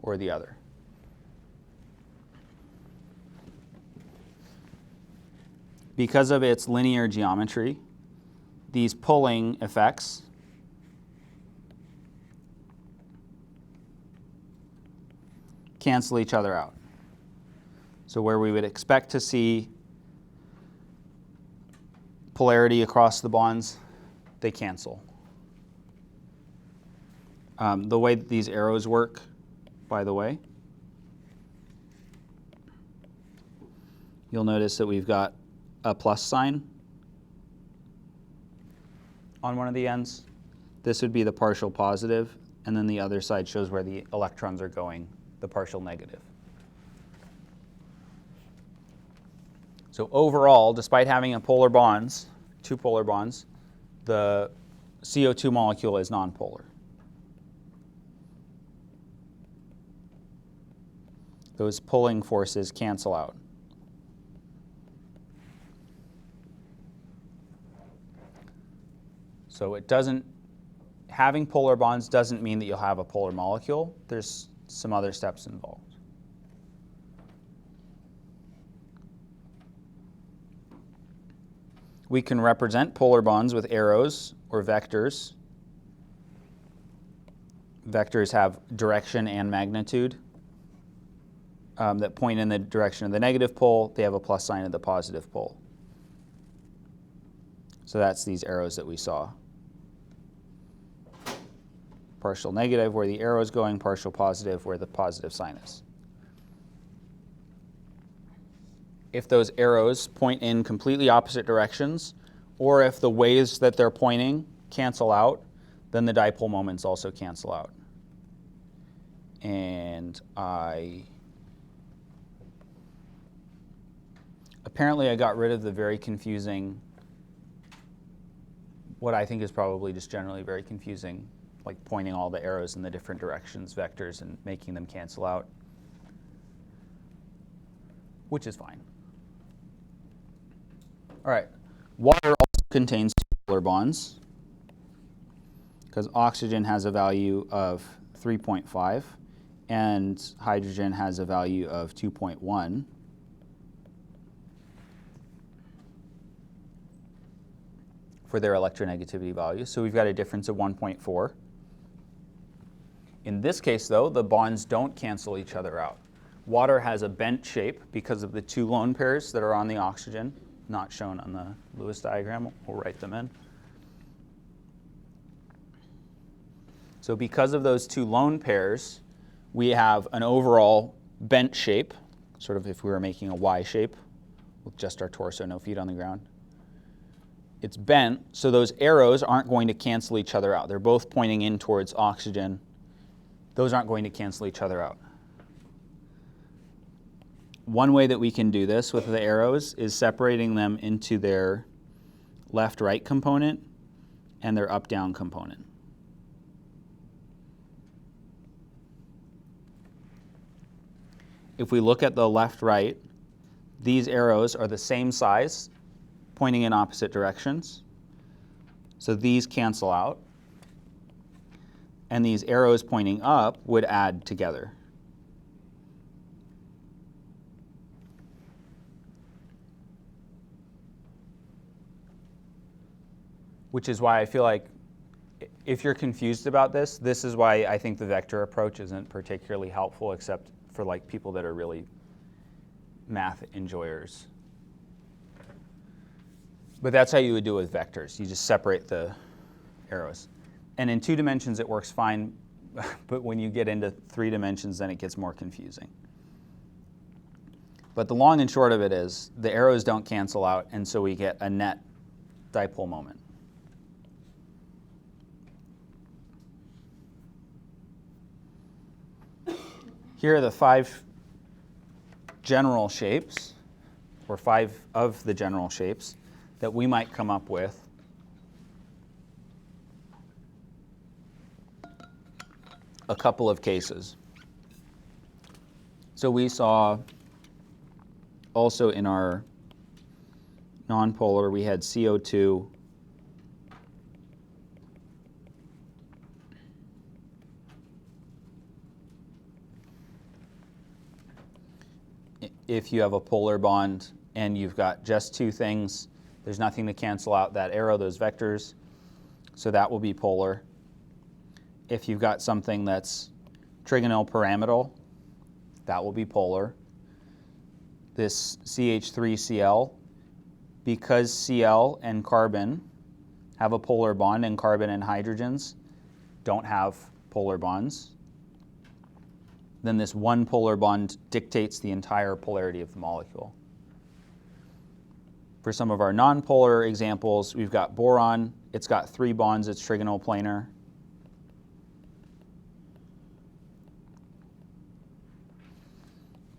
or the other. Because of its linear geometry, these pulling effects cancel each other out. So where we would expect to see polarity across the bonds, they cancel. The way that these arrows work, by the way, you'll notice that we've got a plus sign on one of the ends. This would be the partial positive, and then the other side shows where the electrons are going, the partial negative. So overall, despite having polar bonds, two polar bonds, the CO2 molecule is nonpolar. Those pulling forces cancel out. So it doesn't, having polar bonds doesn't mean that you'll have a polar molecule. There's some other steps involved. We can represent polar bonds with arrows or vectors vectors have direction and magnitude that point in the direction of the negative pole. They have a plus sign of the positive pole. So that's these arrows that we saw. Partial negative where the arrow is going, partial positive where the positive sign is. If those arrows point in completely opposite directions, or if the ways that they're pointing cancel out, then the dipole moments also cancel out. And apparently I got rid of the very confusing, what I think is probably just generally very confusing, like pointing all the arrows in the different directions, vectors, and making them cancel out, which is fine. All right, water also contains two polar bonds because oxygen has a value of 3.5 and hydrogen has a value of 2.1. For their electronegativity values. So we've got a difference of 1.4. In this case, though, the bonds don't cancel each other out. Water has a bent shape because of the two lone pairs that are on the oxygen, not shown on the Lewis diagram. We'll write them in. So because of those two lone pairs, we have an overall bent shape, sort of if we were making a Y shape with just our torso, no feet on the ground. It's bent, so those arrows aren't going to cancel each other out. They're both pointing in towards oxygen. Those aren't going to cancel each other out. One way that we can do this with the arrows is separating them into their left-right component and their up-down component. If we look at the left-right, these arrows are the same size, pointing in opposite directions. So these cancel out. And these arrows pointing up would add together. Which is why I feel like if you're confused about this, this is why I think the vector approach isn't particularly helpful, except for like people that are really math enjoyers. But that's how you would do it with vectors. You just separate the arrows. And in 2 dimensions, it works fine. But when you get into 3 dimensions, then it gets more confusing. But the long and short of it is the arrows don't cancel out, and so we get a net dipole moment. Here are the 5 general shapes, or 5 of the general shapes, that we might come up with a couple of cases. So we saw also in our nonpolar, we had CO2 if you have a polar bond and you've got just 2 things, there's nothing to cancel out that arrow, those vectors, so that will be polar. If you've got something that's trigonal pyramidal, that will be polar. This CH3Cl, because Cl and carbon have a polar bond and carbon and hydrogens don't have polar bonds, then this one polar bond dictates the entire polarity of the molecule. For some of our nonpolar examples, we've got boron. It's got 3 bonds. It's trigonal planar.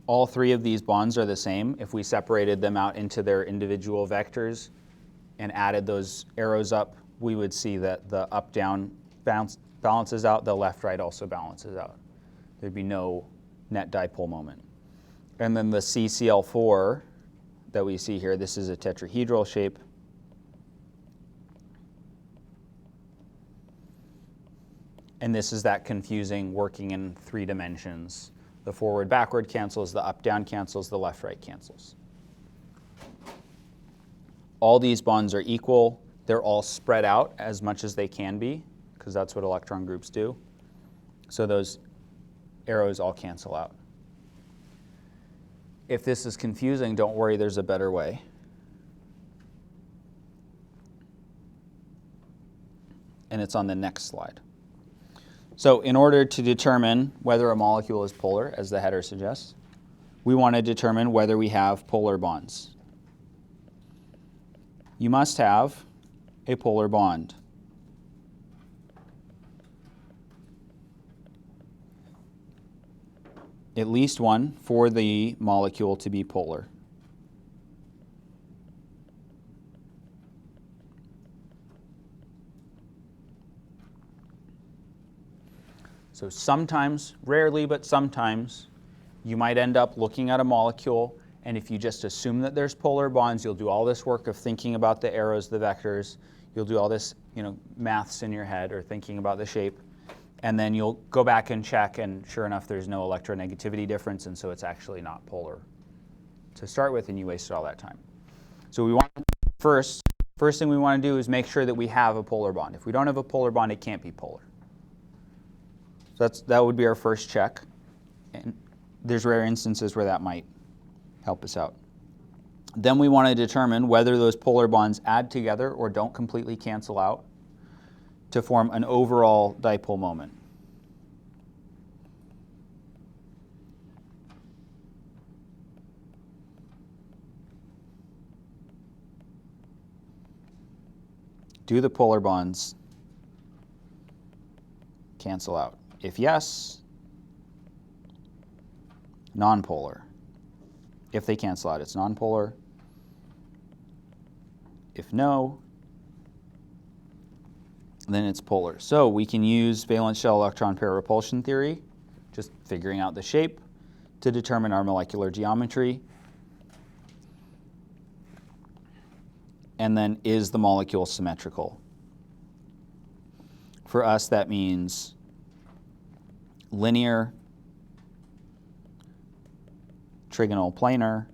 All 3 of these bonds are the same. If we separated them out into their individual vectors and added those arrows up, we would see that the up-down balances out, the left-right also balances out. There'd be no net dipole moment. And then the CCl4 that we see here, this is a tetrahedral shape. And this is that confusing working in 3 dimensions. The forward-backward cancels, the up-down cancels, the left-right cancels. All these bonds are equal. They're all spread out as much as they can be, because that's what electron groups do. So those arrows all cancel out. If this is confusing, don't worry, there's a better way. And it's on the next slide. So in order to determine whether a molecule is polar, as the header suggests, we want to determine whether we have polar bonds. You must have a polar bond. At least one for the molecule to be polar. So sometimes, rarely, but sometimes, you might end up looking at a molecule, and if you just assume that there's polar bonds, you'll do all this work of thinking about the arrows, the vectors, you'll do all this, maths in your head or thinking about the shape, and then you'll go back and check, and sure enough, there's no electronegativity difference, and so it's actually not polar to start with, and you wasted all that time. So we want first thing we want to do is make sure that we have a polar bond. If we don't have a polar bond, it can't be polar. So that would be our first check. And there's rare instances where that might help us out. Then we want to determine whether those polar bonds add together or don't completely cancel out to form an overall dipole moment. Do the polar bonds cancel out? If yes, nonpolar. If they cancel out, it's nonpolar. If no, then it's polar. So we can use valence shell electron pair repulsion theory, just figuring out the shape, to determine our molecular geometry. And then, is the molecule symmetrical? For us, that means linear, trigonal planar,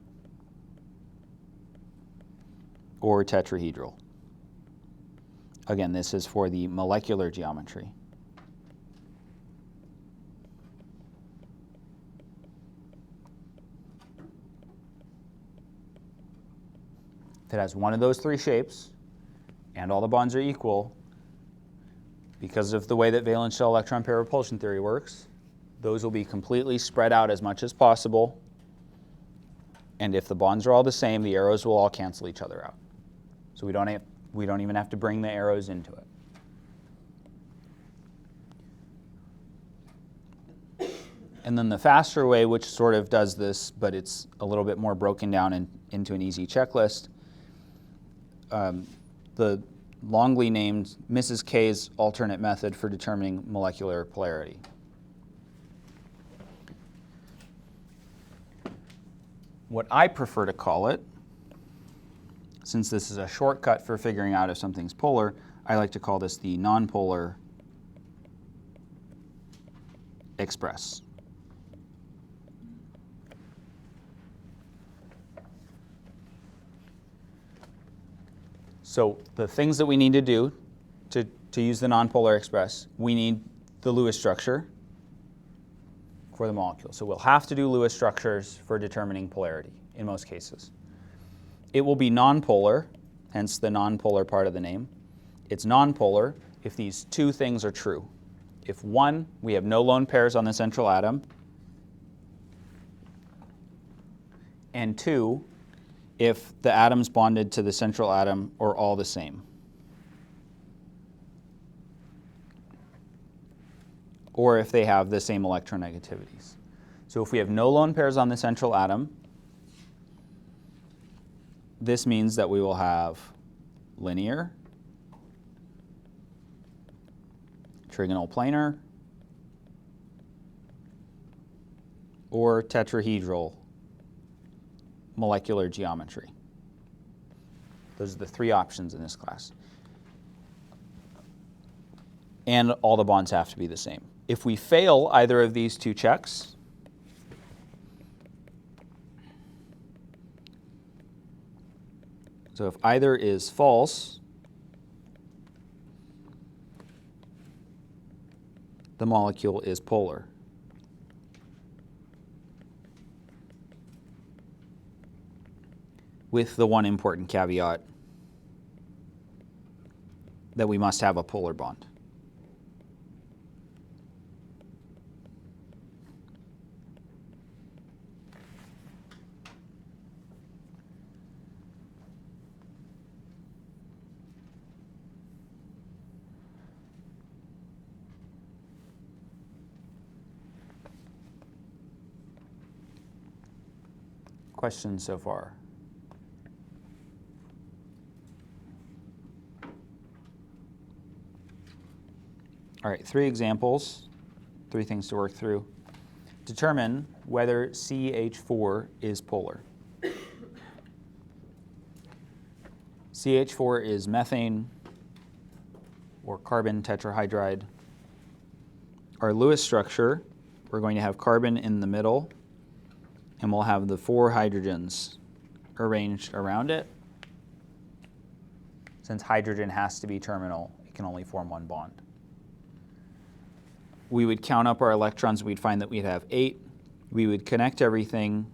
or tetrahedral. Again, this is for the molecular geometry. If it has one of those three shapes and all the bonds are equal, because of the way that valence shell electron pair repulsion theory works, those will be completely spread out as much as possible. And if the bonds are all the same, the arrows will all cancel each other out. So we don't even have to bring the arrows into it. And then the faster way, which sort of does this, but it's a little bit more broken down into an easy checklist, the longly named Mrs. K's alternate method for determining molecular polarity. What I prefer to call it, since this is a shortcut for figuring out if something's polar, I like to call this the nonpolar express. So the things that we need to do to use the nonpolar express, we need the Lewis structure for the molecule. So we'll have to do Lewis structures for determining polarity in most cases. It will be nonpolar, hence the nonpolar part of the name. It's nonpolar if these two things are true. If one, we have no lone pairs on the central atom, and two, if the atoms bonded to the central atom are all the same. Or if they have the same electronegativities. So if we have no lone pairs on the central atom, this means that we will have linear, trigonal planar, or tetrahedral molecular geometry. Those are the three options in this class. And all the bonds have to be the same. If we fail either of these two checks, so if either is false, the molecule is polar. With the one important caveat that we must have a polar bond. Questions so far? All right, 3 examples, 3 things to work through. Determine whether CH4 is polar. CH4 is methane or carbon tetrahydride. Our Lewis structure, we're going to have carbon in the middle, and we'll have the 4 hydrogens arranged around it. Since hydrogen has to be terminal, it can only form one bond. We would count up our electrons, we'd find that we'd have 8. We would connect everything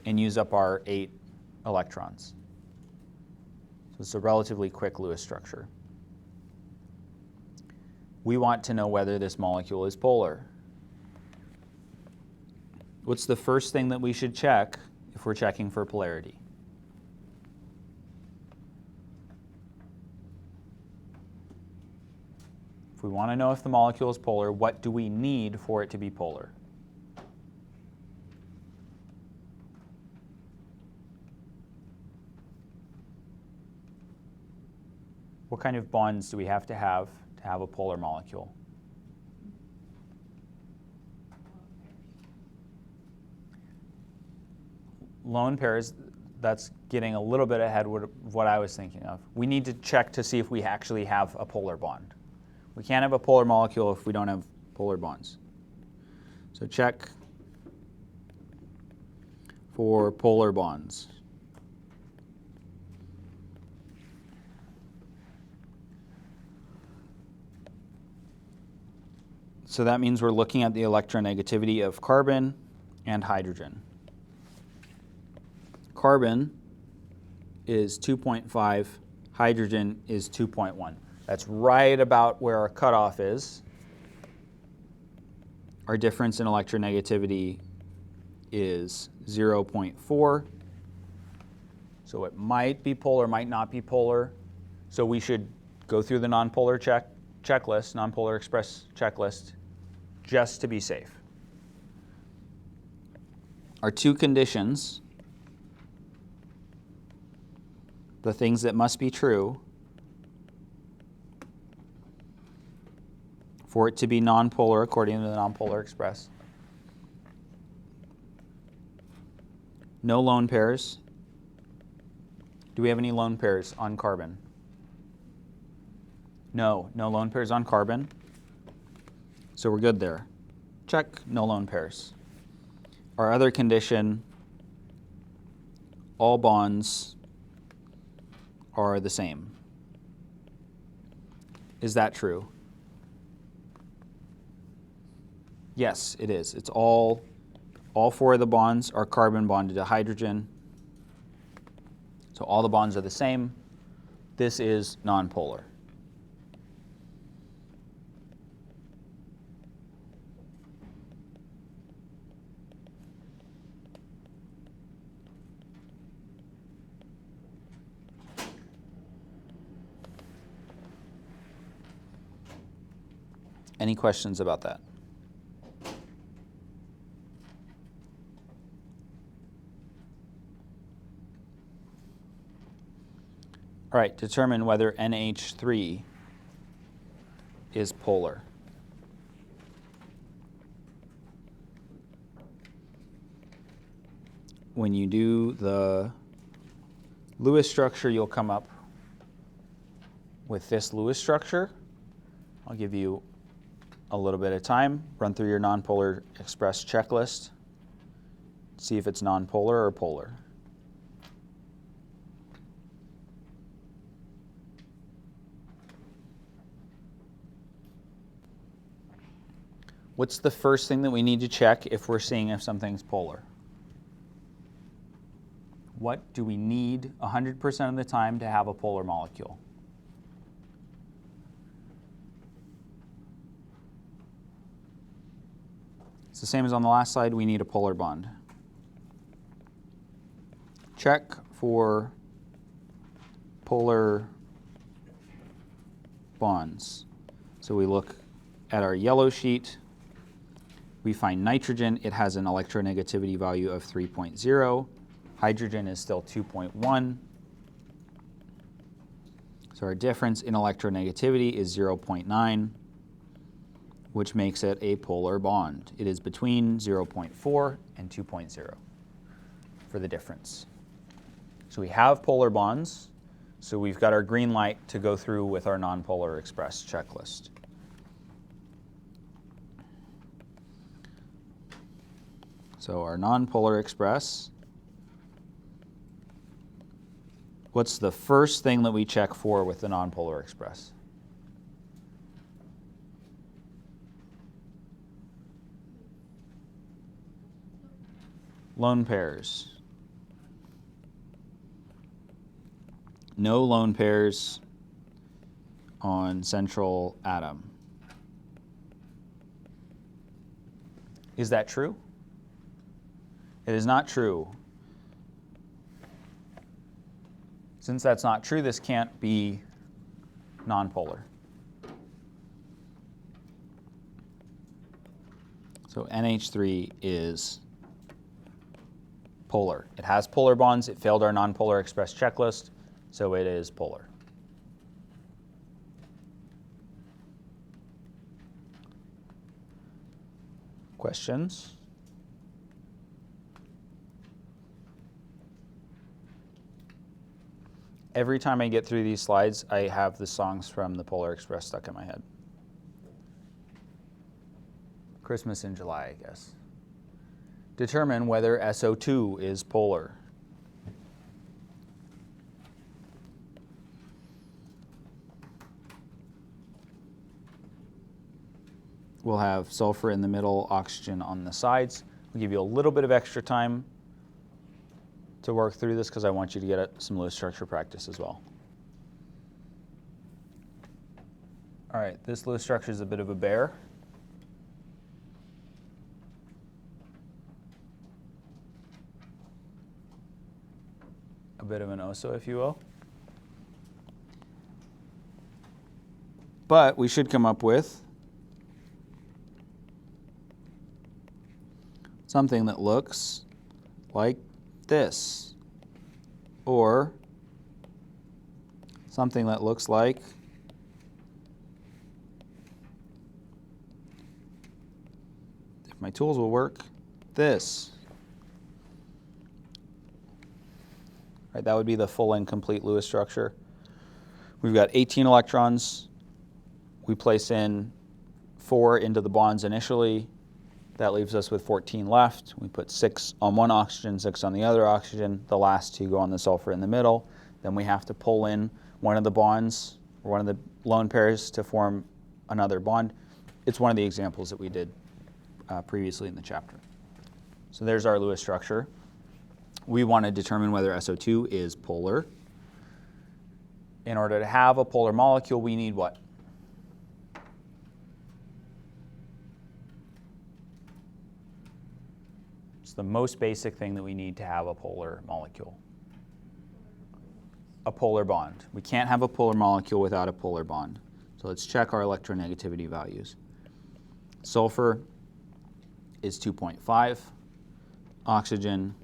and use up our 8 electrons. So it's a relatively quick Lewis structure. We want to know whether this molecule is polar. What's the first thing that we should check if we're checking for polarity? If we want to know if the molecule is polar, what do we need for it to be polar? What kind of bonds do we have to have a polar molecule? Lone pairs, that's getting a little bit ahead of what I was thinking of. We need to check to see if we actually have a polar bond. We can't have a polar molecule if we don't have polar bonds. So check for polar bonds. So that means we're looking at the electronegativity of carbon and hydrogen. Carbon is 2.5, hydrogen is 2.1. That's right about where our cutoff is. Our difference in electronegativity is 0.4. So it might be polar, might not be polar. So we should go through the nonpolar checklist, nonpolar express checklist, just to be safe. Our 2 conditions, the things that must be true for it to be nonpolar according to the nonpolar express. No lone pairs. Do we have any lone pairs on carbon? No lone pairs on carbon. So we're good there. Check, no lone pairs. Our other condition, all bonds are the same. Is that true? Yes, it is. It's all 4 of the bonds are carbon bonded to hydrogen. So all the bonds are the same. This is nonpolar. Any questions about that? All right, determine whether NH3 is polar. When you do the Lewis structure, you'll come up with this Lewis structure. I'll give you a little bit of time, run through your nonpolar express checklist, see if it's nonpolar or polar. What's the first thing that we need to check if we're seeing if something's polar? What do we need 100% of the time to have a polar molecule? It's the same as on the last slide. We need a polar bond. Check for polar bonds. So we look at our yellow sheet. We find nitrogen. It has an electronegativity value of 3.0. Hydrogen is still 2.1. So our difference in electronegativity is 0.9, which makes it a polar bond. It is between 0.4 and 2.0 for the difference. So we have polar bonds. So we've got our green light to go through with our nonpolar express checklist. So our nonpolar express, what's the first thing that we check for with the nonpolar express? Lone pairs. No lone pairs on central atom. Is that true? It is not true. Since that's not true, this can't be nonpolar. So NH3 is polar. It has polar bonds. It failed our nonpolar express checklist, so it is polar. Questions? Every time I get through these slides, I have the songs from the Polar Express stuck in my head. Christmas in July, I guess. Determine whether SO2 is polar. We'll have sulfur in the middle, oxygen on the sides. We'll give you a little bit of extra time to work through this because I want you to get some Lewis structure practice as well. All right, this Lewis structure is a bit of a bear. A bit of an oso, if you will. But we should come up with something that looks like this, or something that looks like if my tools will work, this. Right, that would be the full and complete Lewis structure. We've got 18 electrons. We place in 4 into the bonds initially. That leaves us with 14 left. We put 6 on one oxygen, 6 on the other oxygen. The last 2 go on the sulfur in the middle. Then we have to pull in one of the bonds, or one of the lone pairs, to form another bond. It's one of the examples that we did previously in the chapter. So there's our Lewis structure. We want to determine whether SO2 is polar. In order to have a polar molecule, we need what? It's the most basic thing that we need to have a polar molecule. A polar bond. We can't have a polar molecule without a polar bond. So let's check our electronegativity values. Sulfur is 2.5. Oxygen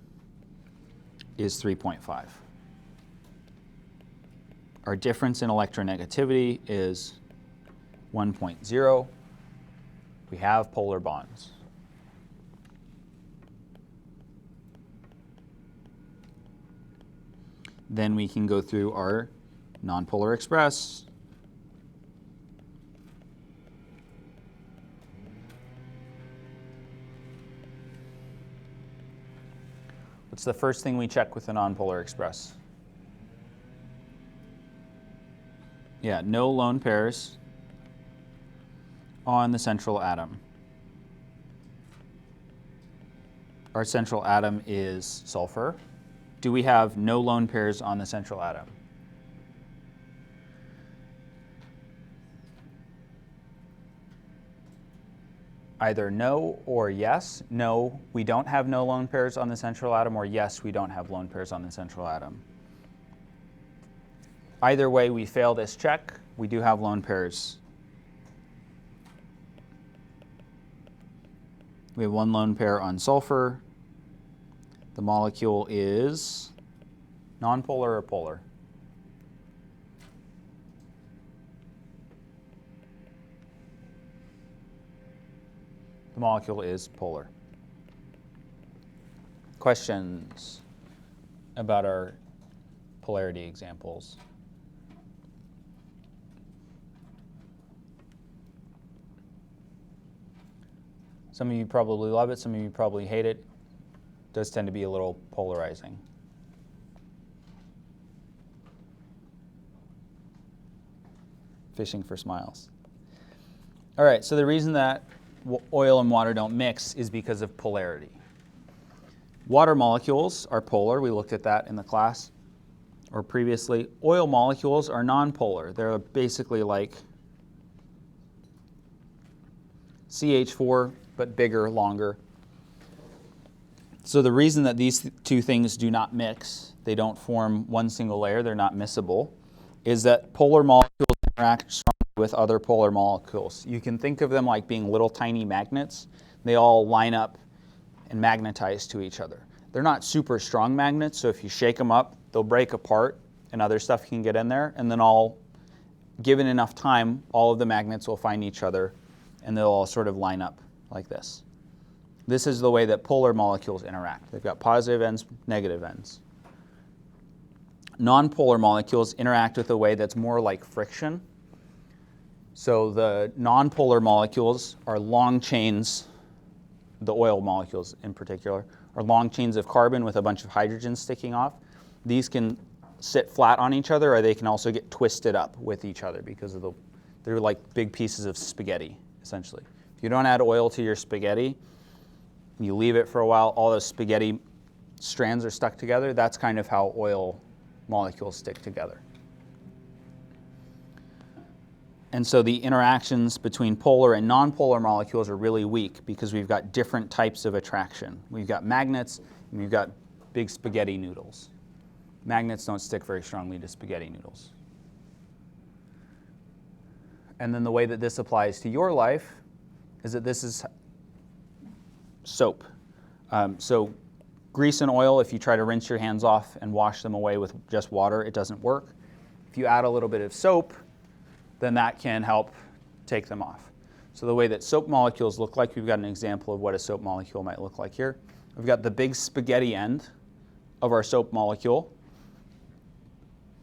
is 3.5. Our difference in electronegativity is 1.0. We have polar bonds. Then we can go through our nonpolar express. What's the first thing we check with the nonpolar express? Yeah, no lone pairs on the central atom. our central atom is sulfur. Do we have no lone pairs on the central atom? Either no or yes. No, we don't have no lone pairs on the central atom, or yes, we don't have lone pairs on the central atom. Either way, we fail this check. We do have lone pairs. We have one lone pair on sulfur. The molecule is nonpolar or polar? The molecule is polar. Questions about our polarity examples? Some of you probably love it, some of you probably hate it. It does tend to be a little polarizing. Fishing for smiles. All right, so the reason that oil and water don't mix is because of polarity. Water molecules are polar. We looked at that in the class or previously. Oil molecules are nonpolar. They're basically like CH4, but bigger, longer. So the reason that these two things do not mix, they don't form one single layer, they're not miscible, is that polar molecules interact strongly with other polar molecules. You can think of them like being little tiny magnets. They all line up and magnetize to each other. They're not super strong magnets, so if you shake them up, they'll break apart and other stuff can get in there, and then given enough time, all of the magnets will find each other and they'll all sort of line up like this. This is the way that polar molecules interact. They've got positive ends, negative ends. Nonpolar molecules interact with a way that's more like friction. So the nonpolar molecules are long chains, the oil molecules in particular, are long chains of carbon with a bunch of hydrogen sticking off. These can sit flat on each other, or they can also get twisted up with each other because of they're like big pieces of spaghetti, essentially. If you don't add oil to your spaghetti, you leave it for a while, all those spaghetti strands are stuck together. That's kind of how oil molecules stick together. And so the interactions between polar and nonpolar molecules are really weak because we've got different types of attraction. We've got magnets and we've got big spaghetti noodles. Magnets don't stick very strongly to spaghetti noodles. And then the way that this applies to your life is that this is soap. So grease and oil, if you try to rinse your hands off and wash them away with just water, it doesn't work. If you add a little bit of soap, then that can help take them off. So the way that soap molecules look like, we've got an example of what a soap molecule might look like here. We've got the big spaghetti end of our soap molecule.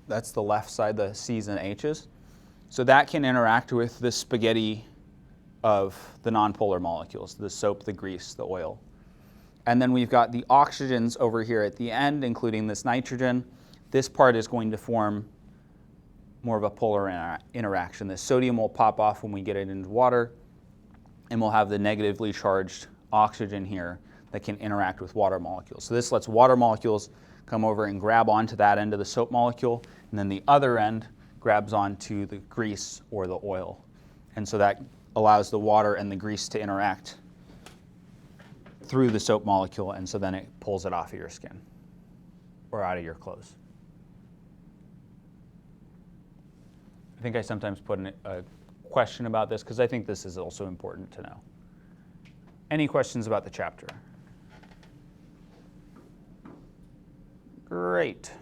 That's the left side, the C's and H's. So that can interact with the spaghetti of the nonpolar molecules, the soap, the grease, the oil. And then we've got the oxygens over here at the end, including this nitrogen. This part is going to form more of a polar interaction. The sodium will pop off when we get it into water, and we'll have the negatively charged oxygen here that can interact with water molecules. So this lets water molecules come over and grab onto that end of the soap molecule, and then the other end grabs onto the grease or the oil. And so that allows the water and the grease to interact through the soap molecule, and so then it pulls it off of your skin or out of your clothes. I think I sometimes put in a question about this because I think this is also important to know. Any questions about the chapter? Great.